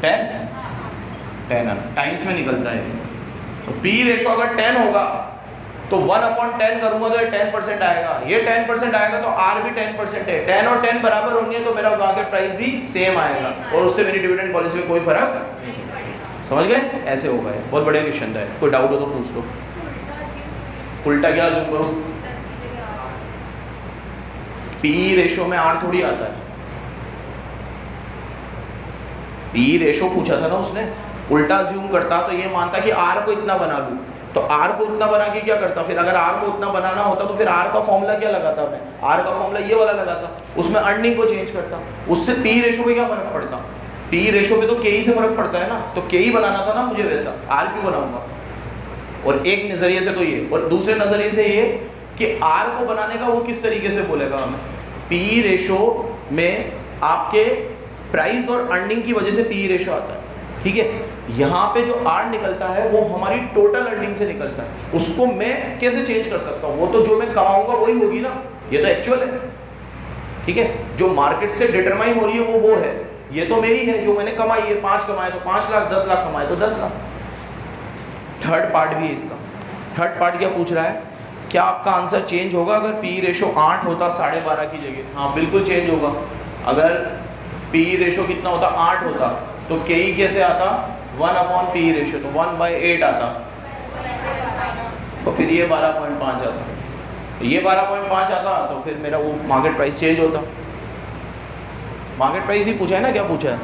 10 आना, टाइम्स में निकलता है। तो P रेशो अगर 10 होगा तो 1/10 करूंगा तो ये 10% आएगा, ये 10% आएगा तो R भी 10% है, 10 और 10 बराबर होंगे तो मेरा मार्केट प्राइस भी सेम आएगा और उससे मेरी डिविडेंड पॉलिसी में कोई फर्क नहीं। समझ गए, ऐसे होगा। ये बहुत बढ़िया क्वेश्चन था, कोई डाउट हो तो पूछ लो। उल्टा क्या अज्यूम करो, P रेशो में R थोड़ी आता है, P रेशो पूछा था ना उसने, उल्टा अज्यूम करता तो ये मानता कि R को इतना बना लूं, तो R को उतना बना के क्या करता, फिर अगर R को उतना बनाना होता तो फिर R का फॉर्मूला क्या लगाता मैं, R का फॉर्मूला ये वाला लगाता, उसमें अर्निंग को चेंज करता, उससे P रेशो पे क्या फर्क पड़ता, P रेशो पे तो KE से फर्क पड़ता है ना। तो KE बनाना था ना मुझे, वैसा R क्यों बनाऊंगा। और एक नजरिए से तो ये, और दूसरे नजरिए से ये कि R को बनाने का वो किस तरीके से बोलेगा हमें, P रेशो में आपके प्राइस और अर्निंग की वजह से P रेशो आता है, ठीक है। यहाँ पे जो R निकलता है वो हमारी टोटल अर्निंग से निकलता है, उसको मैं कैसे चेंज कर सकता हूँ, वो तो जो मैं कमाऊंगा वही होगी ना, ये तो एक्चुअल है, ठीक है। जो मार्केट से डिटरमाइन हो रही है वो है, ये तो मेरी है, जो मैंने कमाई है, 5 कमाए तो 5 लाख, 10 लाख कमाए तो 10 लाख। थर्ड पार्ट भी है इसका। थर्ड पार्ट क्या पूछ रहा है, क्या आपका आंसर चेंज होगा अगर P रेशो 8 होता 12.5 की जगह। हाँ बिल्कुल चेंज होगा। अगर P रेशो कितना होता 8 होता तो KE कैसे आता 1/P रेशो, तो 1/8 आता, तो फिर ये 12.5 आता, ये 12.5 आता तो फिर मेरा वो मार्केट प्राइस चेंज होता। मार्केट प्राइस ही पूछा है ना, क्या पूछा है,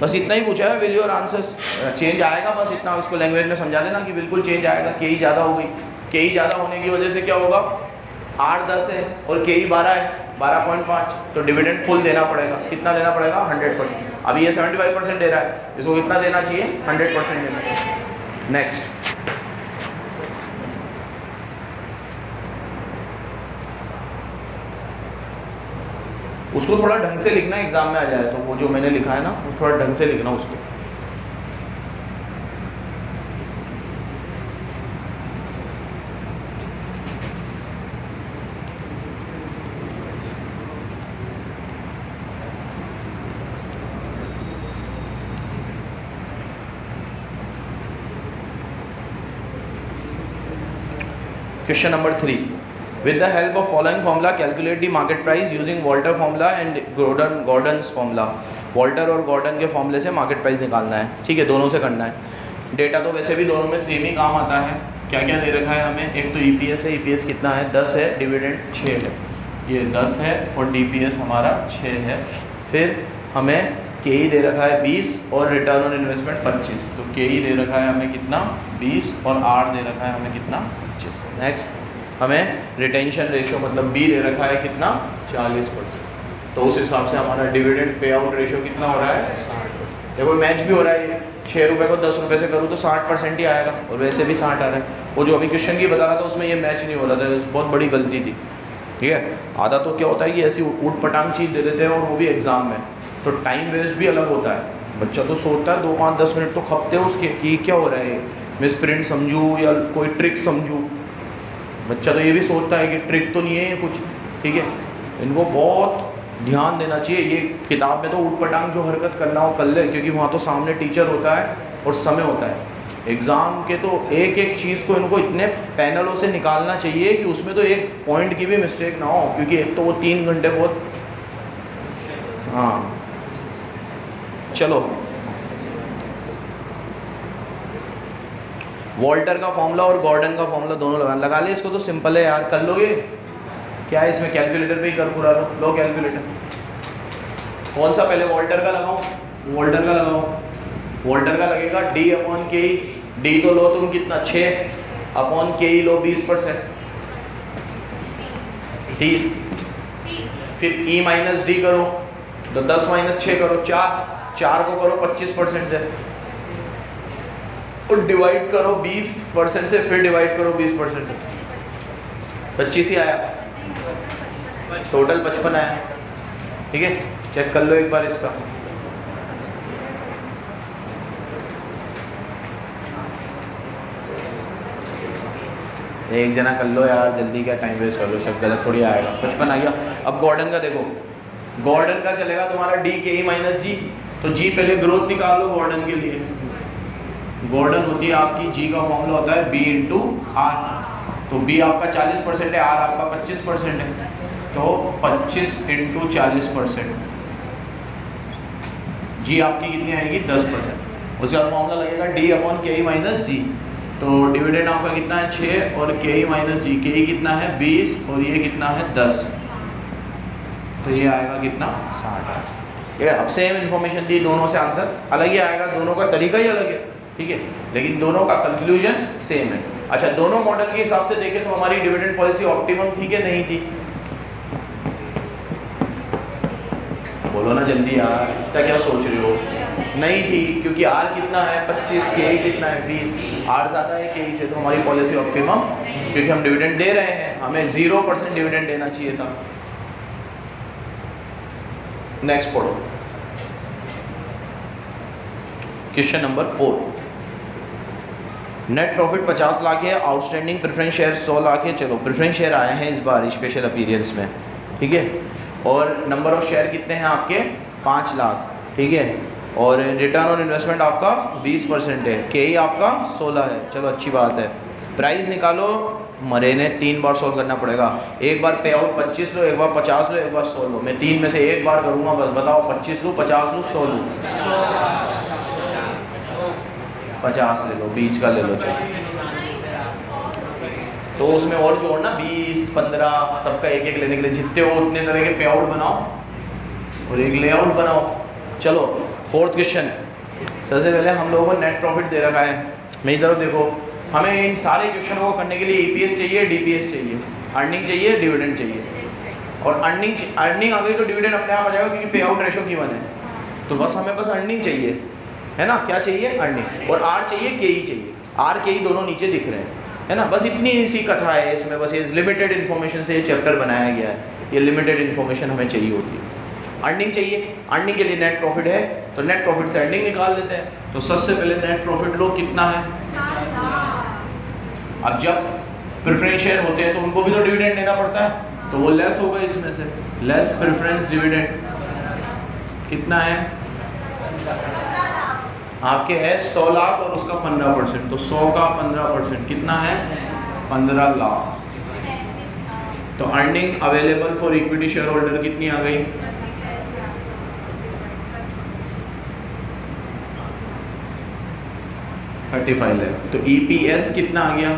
बस इतना ही पूछा है, विल योर आंसर्स चेंज आएगा, बस इतना इसको लैंग्वेज में समझा देना कि बिल्कुल चेंज आएगा। KE ज़्यादा हो गई, KE ज़्यादा होने की वजह से क्या होगा, R 10 है और KE 12 है, 12.5, तो डिविडेंड फुल देना पड़ेगा। कितना देना पड़ेगा, 100%। अभी ये 75% दे रहा है, इसको कितना देना चाहिए, 100% देना चाहिए। नेक्स्ट, उसको थोड़ा ढंग से लिखना, एग्जाम में आ जाए तो वो जो मैंने लिखा है ना वो थोड़ा ढंग से लिखना उसको। Question number 3. With the help of following formula, calculate the market price using Walter formula and Gordon's formula. Walter और Gordon के फॉर्मूले से मार्केट प्राइस निकालना है, ठीक है, दोनों से करना है। डेटा तो वैसे भी दोनों में सेम ही काम आता है। क्या क्या दे रखा है हमें, एक तो EPS है, EPS कितना है 10 है, डिविडेंड 6 है, ये 10 है और DPS हमारा 6 है। फिर हमें KE दे रखा है 20 और रिटर्न ऑन इन्वेस्टमेंट 25, तो KE दे रखा है हमें कितना 20 और R दे रखा है हमें कितना 25। नेक्स्ट, हमें रिटेंशन रेशियो मतलब B दे रखा है कितना 40%, तो उस हिसाब से हमारा डिविडेंड पे आउट रेशियो कितना हो रहा है 60%। देखो मैच भी हो रहा है, 6 रुपये को 10 रुपये से करूँ तो 60% ही आएगा और वैसे भी 60 आ रहा है। वो जो अभी क्वेश्चन की बता रहा था उसमें ये मैच नहीं हो रहा था, बहुत बड़ी गलती थी, ठीक है। आधा तो क्या होता है कि ऐसी ऊट पटांग चीज़ दे देते हैं और वो भी एग्ज़ाम में, तो टाइम वेस्ट भी अलग होता है। बच्चा तो सोचता है 2, 5, 10 मिनट तो खपते हैं उसके कि क्या हो रहा है, मिस प्रिंट समझूँ या कोई ट्रिक समझूँ। बच्चा तो ये भी सोचता है कि ट्रिक तो नहीं है ये कुछ, ठीक है। इनको बहुत ध्यान देना चाहिए। ये किताब में तो ऊट पटांग जो हरकत करना हो कर ले, क्योंकि वहाँ तो सामने टीचर होता है और समय होता है, एग्ज़ाम के तो एक एक चीज़ को इनको इतने पैनलों से निकालना चाहिए कि उसमें तो एक पॉइंट की भी मिस्टेक ना हो, क्योंकि एक तो वो 3 घंटे बहुत, हाँ चलो वॉल्टर का फॉर्मूला और गॉर्डन का फॉर्मूला दोनों लगा ले इसको, तो सिंपल है यार, कर लोगे क्या है इसमें, कैलकुलेटर पे ही कर पूरा लो कैलकुलेटर। कौन सा पहले वॉल्टर का लगाओ, वॉल्टर का लगाओ, वॉल्टर का लगेगा डी अपॉन के ई, डी तो लो तुम कितना 6 अपॉन के ई लो 20%, 30, फिर ई माइनस डी करो तो 10 माइनस 6 करो 4 को करो 25% से और डिवाइड करो 20% से, फिर डिवाइड करो 20% से, 25 ही आया, टोटल 55 आया। ठीक है, चेक कर लो एक बार इसका। एक जना कर लो यार जल्दी, क्या टाइम वेस्ट कर लो, सब गलत थोड़ी आएगा, 55 आ गया। अब गॉर्डन का देखो, गॉर्डन का चलेगा तुम्हारा डी के ई माइनस जी, तो जी पहले ग्रोथ निकाल लो गॉर्डन के लिए। गॉर्डन होती है आपकी, जी का फॉर्मूला होता है बी इंटू आर, तो बी आपका 40% है, आर आपका 25% है, तो 25 इंटू 40%, जी आपकी कितनी आएगी 10%। उसके बाद फॉर्मूला लगेगा D upon K E minus जी, तो डिविडेंड आपका कितना है 6 और के ई माइनस जी, के ई कितना है 20 और ये कितना है 10, तो ये आएगा कितना 60। ठीक है, अब सेम इन्फॉर्मेशन दी, दोनों से आंसर अलग ही आएगा, दोनों का तरीका ही अलग है, ठीक है, लेकिन दोनों का कंक्लूजन सेम है। अच्छा, दोनों मॉडल के हिसाब से देखें तो हमारी डिविडेंड पॉलिसी ऑप्टिमम थी कि नहीं थी? बोलो ना जल्दी यार, इतना क्या सोच रहे हो? नहीं थी, क्योंकि आर कितना है 25, के ई कितना है 20, आर ज़्यादा है के ई से, तो हमारी पॉलिसी ऑप्टिमम, क्योंकि हम डिविडेंड दे रहे हैं, हमें 0% डिविडेंड देना चाहिए था। नेक्स्ट पढ़ो, question number 4। Net profit 50 lakh है, आउटस्टैंडिंग प्रेफरेंस शेयर 100 लाख है। चलो प्रेफरेंस शेयर आए हैं इस बार स्पेशल अपीयरेंस में, ठीक है, और नंबर ऑफ शेयर कितने हैं आपके 5 लाख, ठीक है, और रिटर्न ऑन इन्वेस्टमेंट आपका 20% है, के ई आपका 16 है, चलो अच्छी बात है। प्राइस निकालो, मरे ने 3 बार सॉल्व करना पड़ेगा, एक बार पे आउट 25 लो, एक बार 50 लो, एक बार 100 लो, मैं 3 में से एक बार करूँगा बस, बताओ 25 लो 50 लो 100 लो, 50 ले लो, बीच का ले लो, चलो तो उसमें और जोड़ना 20 15 सबका एक एक लेने के लिए, जितने हो उतने तरह के पे आउट बनाओ और एक लेआउट बनाओ। चलो 4th क्वेश्चन, सबसे पहले हम लोगों को नेट प्रॉफिट दे रखा है, मेरी तरफ देखो, हमें इन सारे क्वेश्चनों को करने के लिए ईपीएस चाहिए, डीपीएस चाहिए, अर्निंग चाहिए, डिविडेंड चाहिए, और अर्निंग आ गई तो डिविडेंड अपने आप आ जाएगा, क्योंकि पे आउट रेशो गिवन है, तो बस हमें बस अर्निंग चाहिए, है ना, क्या चाहिए अर्निंग, और आर चाहिए के ई चाहिए, आर के ई दोनों नीचे दिख रहे हैं, है ना, बस इतनी सी कथा है इसमें, बस ये लिमिटेड इन्फॉर्मेशन से ये चैप्टर बनाया गया है, ये लिमिटेड इन्फॉर्मेशन हमें चाहिए होती है। अर्निंग चाहिए, अर्निंग के लिए नेट प्रॉफिट है, तो नेट प्रॉफिट से अर्निंग निकाल लेते हैं, तो सबसे पहले नेट प्रॉफिट लो कितना है, अब जब प्रेफरेंस शेयर होते हैं तो उनको भी तो डिविडेंड देना पड़ता है, तो वो लेस होगा इसमें से, लेस प्रेफरेंस डिविडेंड कितना है आपके है 100 लाख और उसका 15%, तो 100 का 15% कितना है 15 लाख, तो earning available for equity share holder कितनी आ गई 35 लाख, तो ईपीएस कितना आ गया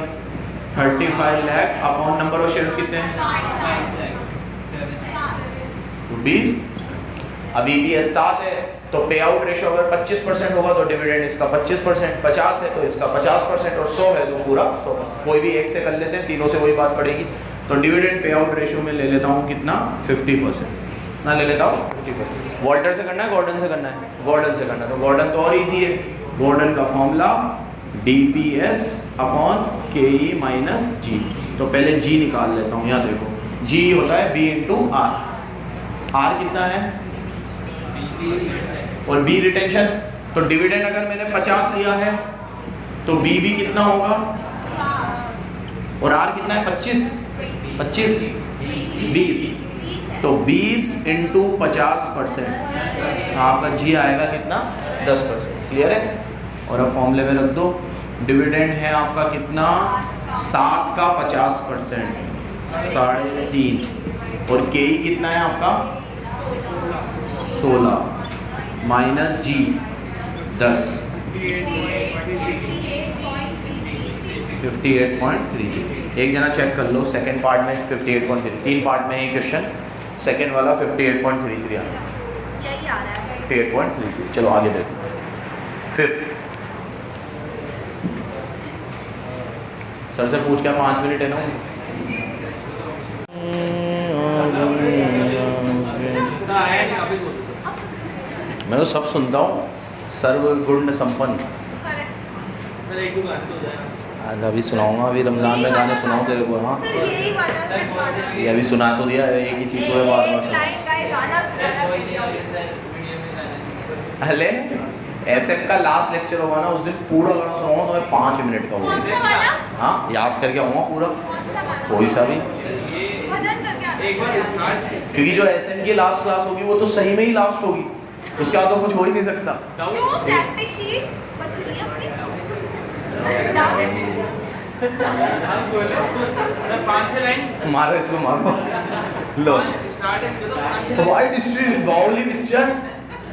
35 lakh upon number of shares कितने हैं 20, अब ईपीएस 7 है, तो पे आउट रेशो अगर 25% होगा तो डिविडेंड इसका 25%, 50 है तो इसका 50% और 100 है तो पूरा 100%, कोई भी एक से कर लेते हैं, तीनों से वही बात पड़ेगी, तो डिविडेंड पे आउट रेशो में ले लेता हूँ कितना 50%, ना ले लेता हूँ 50%। वॉल्टर से करना है गॉर्डन से करना है, गॉर्डन से करना है, तो गॉर्डन तो और ईजी है, गॉर्डन का formula DPS upon KE minus G, तो पहले G निकाल लेता हूँ, यहाँ देखो G होता है B इंटू R, R कितना है और B रिटेंशन, तो डिविडेंड अगर मैंने 50 लिया है तो B भी कितना होगा, और R कितना है 25 20, तो 20 इंटू 50%, आपका G आएगा कितना 10%, क्लियर है, और अब फॉर्मूले में रख दो डिविडेंड है आपका कितना, 7 का 50%, 3.5, और के कितना है आपका 16 माइनस जी 10, 58.33। एक जना चेक कर लो, सेकंड पार्ट में 58.3, 3 पार्ट में ही क्वेश्चन, सेकंड वाला 58.33 आ रहा है, 58.33। चलो आगे देखो। फिफ्थ, सर से पूछ क्या 5 मिनट है ना। मैं तो सब सुनता हूँ, सर्व गुण संपन्न। अभी सुनाऊंगा, अभी रमजान में गाने सुनाऊँ तेरे को। हाँ ये अभी सुना तो दिया, एक ही चीज़ को है बार बार। अरे एसएम का लास्ट लेक्चर होगा ना, उस दिन पूरा गाना सुनाऊंगा तुम्हें, 5 मिनट का होगा। हाँ याद करके आऊँगा पूरा, कोई सा भी, क्योंकि जो एसएम की लास्ट क्लास होगी वो तो सही में ही लास्ट होगी, उसके बाद तो कुछ हो ही नहीं सकता। मारो इसको, मारो। लो वाइट स्ट्रीट बाहुबली पिक्चर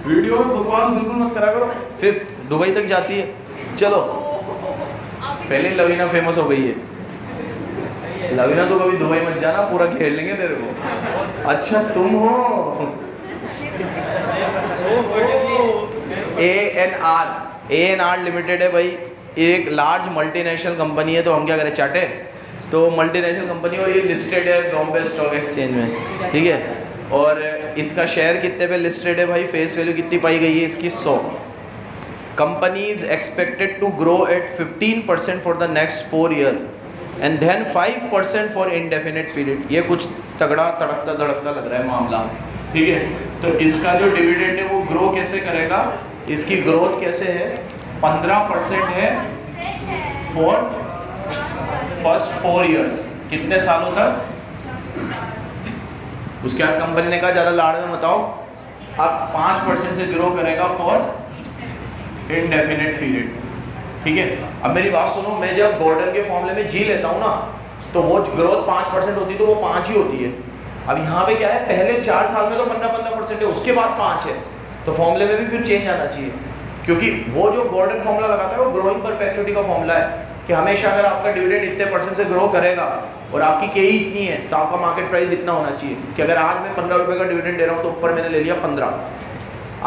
वीडियो में बकवास बिल्कुल मत करा करो। फिफ्थ, दुबई तक जाती है। चलो पहले लवीना फेमस हो गई है, लवीना तो कभी दुबई मत जाना, पूरा खेल लेंगे तेरे को। अच्छा तुम हो ANR लिमिटेड है भाई, एक लार्ज मल्टीनेशनल कंपनी है। तो हम क्या करें, चाटे। तो मल्टीनेशनल कंपनी और ये लिस्टेड है बॉम्बे स्टॉक एक्सचेंज में, ठीक है। और इसका शेयर कितने पे लिस्टेड है भाई, फेस वैल्यू कितनी पाई गई है इसकी, 100। Company is expected to grow at 15% for the next 4 year and then 5% for indefinite period. ये कुछ तगड़ा तड़कता धड़कता लग रहा है मामला, ठीक है। तो इसका जो डिविडेंड है वो ग्रो कैसे करेगा, इसकी ग्रोथ कैसे है, 15% है फॉर फर्स्ट 4 ईयर्स, कितने सालों तक। उसके बाद कंपनी ने कहा ज़्यादा लाड़ में बताओ, अब 5% से ग्रो करेगा फॉर इनडेफिनेट पीरियड, ठीक है। अब मेरी बात सुनो, मैं जब गॉर्डन के फॉर्मूले में जी लेता हूँ ना, तो वो ग्रोथ 5% होती तो वो 5 ही होती है। अब यहाँ पे क्या है, पहले 4 साल में तो 15% है, उसके बाद 5 है, तो फॉर्मूले में भी फिर चेंज आना चाहिए, क्योंकि वो जो गॉर्डन फॉर्मूला लगाता है वो ग्रोइंग परपेचुइटी का फॉर्मूला है कि हमेशा अगर आपका डिविडेंड इतने % से ग्रो करेगा और आपकी केई इतनी है तो आपका मार्केट प्राइस इतना होना चाहिए कि अगर आज मैं 15 रुपये का डिविडेंड दे रहा हूँ तो ऊपर मैंने ले लिया 15,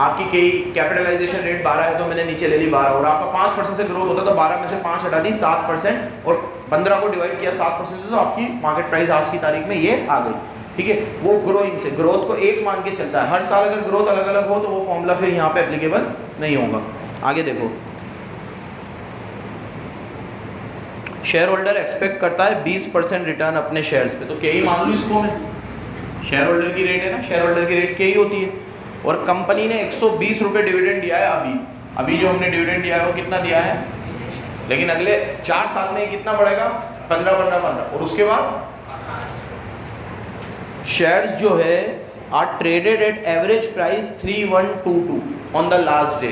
आपकी केई कैपिटलाइजेशन रेट 12 है तो मैंने नीचे ले ली 12, और आपका 5% से ग्रोथ होता है तो 12 में से 5 हटा दी 7%, और 15 को डिवाइड किया 7% से, तो आपकी मार्केट प्राइस आज की तारीख में ये आ गई, ठीक है। वो ग्रोइंग से, ग्रोथ को एक मान के चलता है, हर साल अगर ग्रोथ अलग अलग हो तो वो फॉर्मूला फिर यहाँ पे एप्लीकेबल नहीं होगा। आगे देखो, शेयर होल्डर एक्सपेक्ट करता है 20% रिटर्न अपने शेयर्स पे, तो के ही मान लो इसको मैं, शेयर होल्डर की रेट है ना, शेयर होल्डर की रेट के ही होती है, और कंपनी ने 120 रुपये डिविडेंड दिया है। अभी जो हमने डिविडेंड दिया है वो कितना दिया है, लेकिन अगले 4 साल में कितना बढ़ेगा, 15, और उसके बाद शेयर्स जो है are traded at average price 3122 on the last day.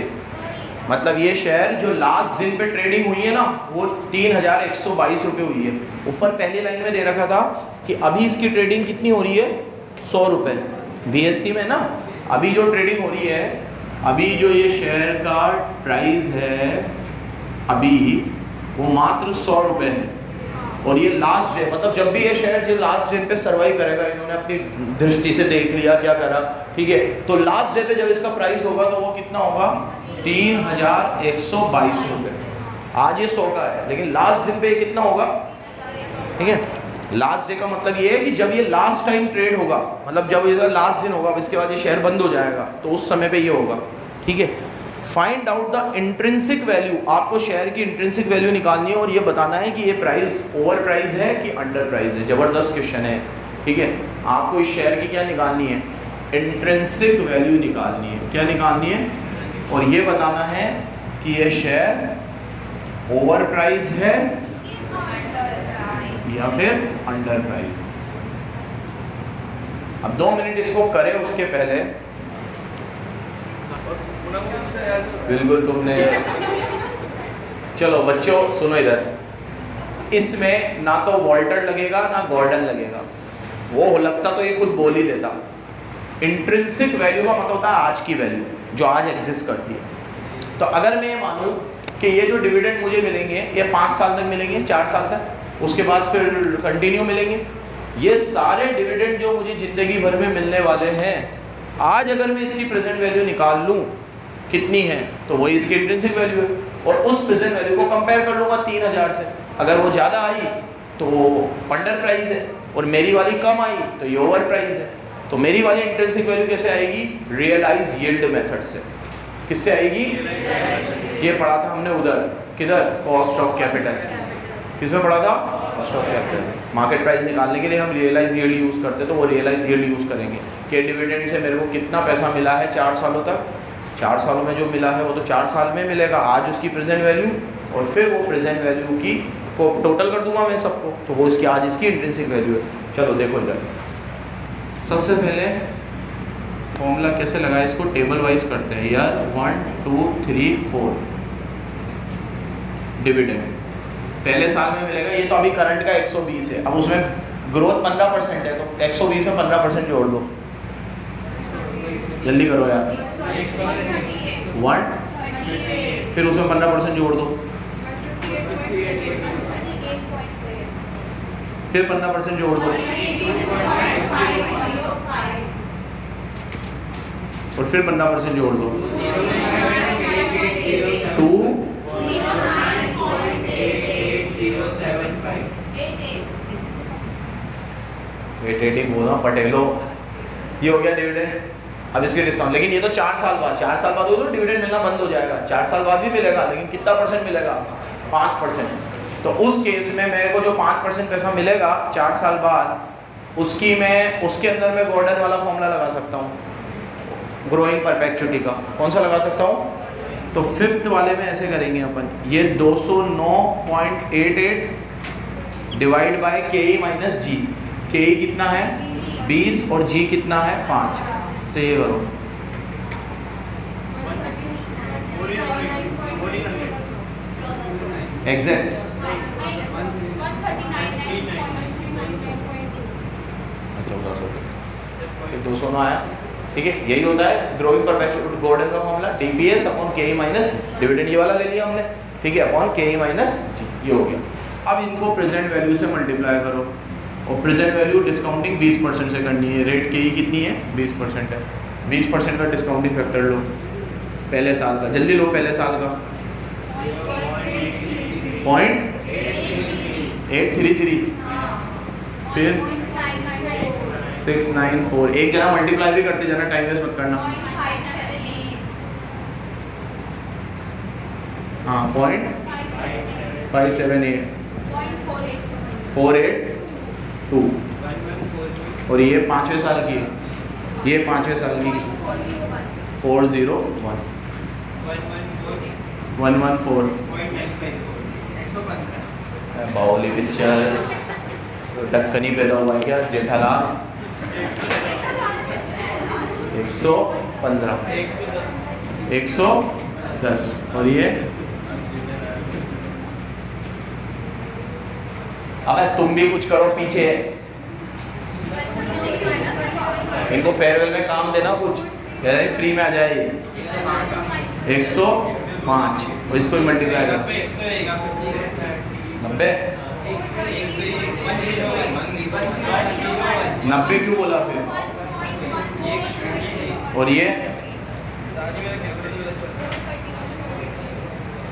मतलब ये शेयर जो लास्ट दिन पे ट्रेडिंग हुई है ना, वो 3122 रुपये हुई है। ऊपर पहली लाइन में दे रखा था कि अभी इसकी ट्रेडिंग कितनी हो रही है, 100 रुपये। BSE में ना अभी जो ट्रेडिंग हो रही है, अभी जो ये शेयर का प्राइस है अभी वो मात्र 100 रुपये है, और ये लास्ट डे, मतलब जब भी ये शेयर जो लास्ट डे पे सर्वाइव करेगा, इन्होंने अपनी दृष्टि से देख लिया क्या करा, ठीक है, तो लास्ट डे पे जब इसका प्राइस होगा तो वो कितना होगा, 3122 रुपये। आज ये 100 का है, लेकिन लास्ट दिन पे ये कितना होगा, ठीक है। लास्ट डे का मतलब ये है कि जब ये लास्ट टाइम ट्रेड होगा, मतलब जब ये लास्ट दिन होगा, इसके बाद ये शेयर बंद हो जाएगा, तो उस समय पे ये होगा, ठीक है। Find out the intrinsic value, आपको शेयर की इंट्रिंसिक वैल्यू निकालनी है और ये बताना है कि ये प्राइस ओवर प्राइस है कि अंडर प्राइस है। जबरदस्त क्वेश्चन है, ठीक है। आपको इस शेयर की क्या निकालनी है, इंट्रिंसिक वैल्यू निकालनी है। क्या निकालनी है, और ये बताना है कि ये शेयर ओवर प्राइस है या फिर अंडर प्राइस। अब 2 मिनट इसको करें, उसके पहले बिल्कुल तुमने चलो बच्चों सुनो इधर, इसमें ना तो वॉल्टर लगेगा ना गॉर्डन लगेगा, वो लगता तो ये खुद बोल ही देता। इंट्रिंसिक वैल्यू का मतलब होता है आज की वैल्यू जो आज एग्जिस्ट करती है। तो अगर मैं ये मानूं कि ये जो डिविडेंड मुझे मिलेंगे ये 5 साल तक मिलेंगे, 4 साल तक, उसके बाद फिर कंटिन्यू मिलेंगे, ये सारे डिविडेंड जो मुझे ज़िंदगी भर में मिलने वाले हैं, आज अगर मैं इसकी प्रेजेंट वैल्यू निकाल लूँ कितनी है तो वही इसकी इंट्रिंसिक वैल्यू है, और उस प्रेजेंट वैल्यू को कंपेयर कर लूँगा 3000 से। अगर वो ज़्यादा आई तो अंडर प्राइस है, और मेरी वाली कम आई तो ये ओवर प्राइस है। तो मेरी वाली इंट्रिंसिक वैल्यू कैसे आएगी? रियलाइज यील्ड मेथड से। किससे आएगी? ये पढ़ा था हमने उधर, किधर? Cost of capital. किसमें पढ़ा था? Cost of capital. Market price निकालने के लिए हम रियलाइज यील्ड यूज़ करते, तो वो रियलाइज यील्ड यूज़ करेंगे कि डिविडेंड से मेरे को कितना पैसा मिला है 4 सालों तक, 4 सालों में जो मिला है वो तो 4 साल में मिलेगा, आज उसकी प्रेजेंट वैल्यू, और फिर वो प्रेजेंट वैल्यू की को टोटल कर दूंगा मैं सबको, तो वो इसकी आज इसकी इंट्रिंसिक वैल्यू है। चलो देखो इधर, सबसे पहले फॉर्मूला कैसे लगाए, इसको टेबल वाइज करते हैं यार। 1 2 3 4 डिविडेंड पहले साल में मिलेगा, ये तो अभी करंट का 120 है, अब उसमें ग्रोथ 15% है, तो 120 में 15% जोड़ दो, जल्दी करो यार। 1 फिर उसमें 15% जोड़ दो, फिर 15% जोड़ दो, और फिर 15% जोड़ दो, 2 880 बोला पटेलो, ये हो गया डिविडेंड। अब इसके डिस्काउंट, लेकिन ये तो 4 साल बाद, 4 साल बाद हो तो डिविडेंड मिलना बंद हो जाएगा, 4 साल बाद भी मिलेगा, लेकिन कितना परसेंट मिलेगा? 5%। तो उस केस में मेरे को जो 5% पैसा मिलेगा 4 साल बाद, उसकी मैं उसके अंदर मैं गॉर्डन वाला फॉर्मूला लगा सकता हूँ, ग्रोइंग परपेचुइटी का। कौन सा लगा सकता हूँ? तो 5th वाले में ऐसे करेंगे अपन, ये 209.88 डिवाइड बाय के ई माइनस जी। के ई कितना है? 20, और जी कितना है? 5। तो ये करो, एग्जैक्ट 209 आया, ठीक है। यही होता है ग्रोइंग परपेचुअल गॉर्डन का formula, DPS upon K E minus dividend, ये वाला ले लिया हमने, ठीक है, अपॉन के ई माइनस जी, ये हो गया। अब इनको प्रेजेंट वैल्यू से मल्टीप्लाई करो, और प्रेजेंट वैल्यू डिस्काउंटिंग 20% से करनी है। रेट के ई कितनी है? 20% है, 20% का डिस्काउंटिंग फैक्टर लो पहले साल का, जल्दी लो पहले साल का, 0.833, फिर 694, एक जना मल्टीप्लाई भी करते जाना, टाइम वेस्ट मत करना। हाँ 0.578, 482, और ये 5वें साल की है, ये 5वें साल की 401, 114 बाहुली पिक्चर टक्कनी पैदा हुआ है क्या? जेठालाल 115, 110, और ये अबे तुम भी कुछ करो पीछे, इनको फेयरवेल में काम देना कुछ, फ्री में आ जाए ये 105, और इसको भी मल्टीप्लाई कर 90 क्यों बोला फिर? और ये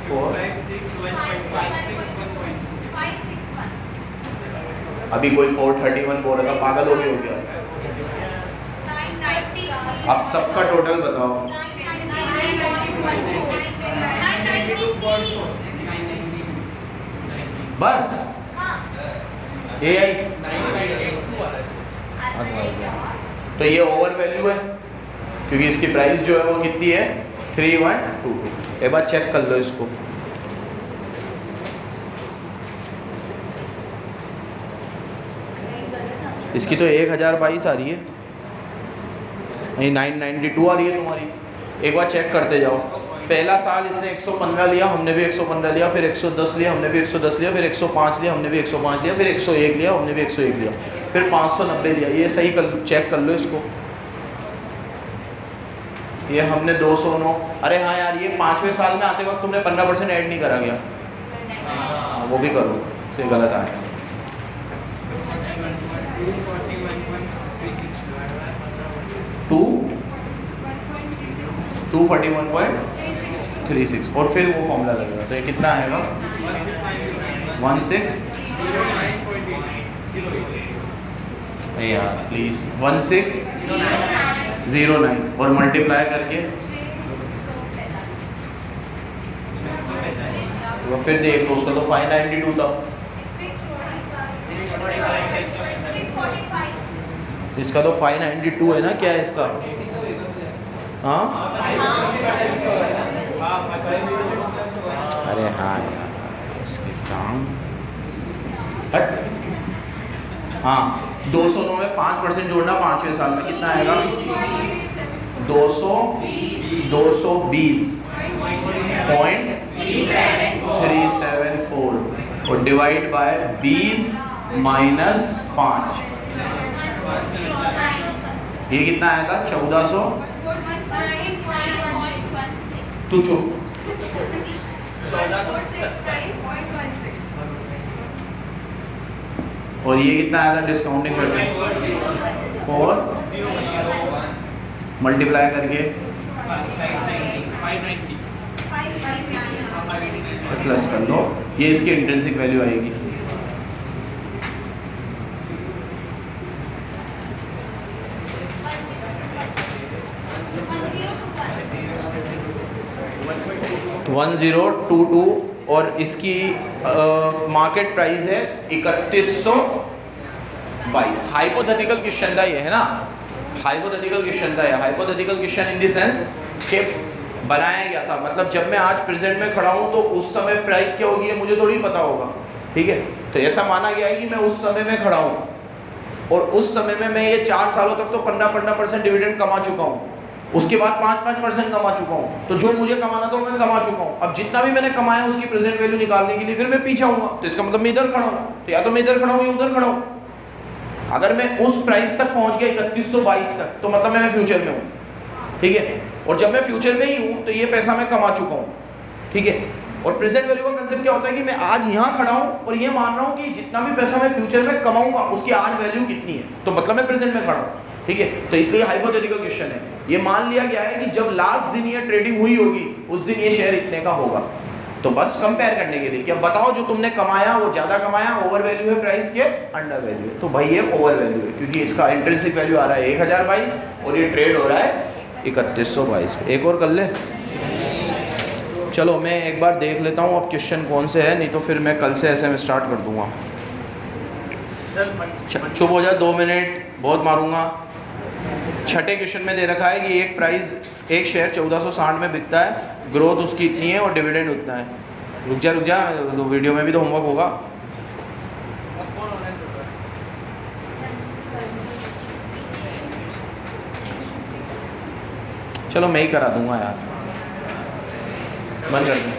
4, अभी कोई 431 बोल रहा था, पागल हो गया। अब सबका टोटल बताओ। बस ये आई, तो ये ओवर वैल्यू है क्योंकि इसकी प्राइस जो है वो कितनी है? 3122। एक बार चेक कर लो इसको, इसकी तो 1022 आ रही है, नहीं 992 आ रही है तुम्हारी। एक बार चेक करते जाओ, पहला साल इसने 115 लिया, हमने भी 115 लिया, फिर 110 लिया, हमने भी 110 लिया, फिर 105 लिया, हमने भी 105 लिया, फिर 101 लिया, हमने भी 101 लिया, फिर 590 लिया। ये सही कर, चेक कर लो इसको। ये हमने 209, अरे हाँ यार, ये 5वें साल में आते वक्त तुमने 15% ऐड नहीं करा गया, वो भी करो, से गलत आया। 241.36 और फिर वो फॉर्मूला लगेगा, तो ये कितना आएगा 16 यार प्लीज 1609 और मल्टीप्लाई करके तो फिर देख लो, उसका तो 592 था, इसका तो 592 है ना, क्या है इसका? हाँ अरे हाँ यार इसके काम हट। हाँ 209 में 5% जोड़ना 5वें साल में कितना आएगा 220.374 और डिवाइड बाय 20 माइनस 5, ये कितना आएगा 1400। तू चुप। और ये कितना आया था डिस्काउंटिंग करके 4 मल्टीप्लाई करके प्लस कर लो, ये इसकी इंट्रिंसिक वैल्यू आएगी। $1022 और इसकी मार्केट प्राइस है 3122। हाइपोथेटिकल क्वेश्चन था ये, है ना, हाइपोथेटिकल क्वेश्चन था ये। Hypothetical question in the sense कि बनाया गया था, मतलब जब मैं आज प्रेजेंट में खड़ा हूँ तो उस समय प्राइस क्या होगी मुझे थोड़ी पता होगा, ठीक है। तो ऐसा माना गया है कि मैं उस समय में खड़ा हूँ और उस समय में मैं ये 4 सालों तक तो 15% डिविडेंड कमा चुका हूँ, उसके बाद 5% कमा चुका हूँ, तो जो मुझे कमाना था मैं कमा चुका हूँ। अब जितना भी मैंने कमाया उसकी प्रेजेंट वैल्यू निकालने के लिए फिर मैं पीछे आऊँगा, तो इसका मतलब मैं इधर खड़ा हूँ, तो या तो मैं इधर खड़ा हूँ या उधर खड़ा हूँ। अगर मैं उस प्राइस तक पहुँच गया 3122 तक, तो मतलब मैं फ्यूचर में हूँ, ठीक है। और जब मैं फ्यूचर में ही हूँ तो ये पैसा मैं कमा चुका हूँ, ठीक है। और प्रेजेंट वैल्यू का कंसेप्ट क्या होता है कि मैं आज यहाँ खड़ा हूँ और ये मान रहा हूँ कि जितना भी पैसा मैं फ्यूचर में कमाऊंगा उसकी आज वैल्यू कितनी है, तो मतलब मैं प्रेजेंट में खड़ा हूँ, ठीक है। तो इसलिए हाइपोथेटिकल क्वेश्चन है। ये मान लिया गया है कि जब लास्ट दिन ये ट्रेडिंग हुई होगी उस दिन ये शेयर इतने का होगा, तो बस कंपेयर करने के लिए कि अब बताओ जो तुमने कमाया वो ज्यादा कमाया, ओवर वैल्यू है प्राइस के, अंडर वैल्यू है, तो भाई ये ओवर वैल्यू है क्योंकि इसका इंट्रिंसिक वैल्यू आ रहा है 1022 और ये ट्रेड हो रहा है 3122 पे। एक और कर ले, चलो मैं एक बार देख लेता हूँ अब क्वेश्चन कौन से है, नहीं तो फिर मैं कल से ऐसे में स्टार्ट कर दूंगा। चुप हो जा 2 मिनट, बहुत मारूंगा। छठे क्वेश्चन में दे रखा है कि एक प्राइस, एक शेयर 1460 में बिकता है, ग्रोथ उसकी इतनी है और डिविडेंड उतना है। रुक जा तो वीडियो में भी तो होमवर्क होगा। चलो मैं ही करा दूंगा यार, बंद कर दूँ।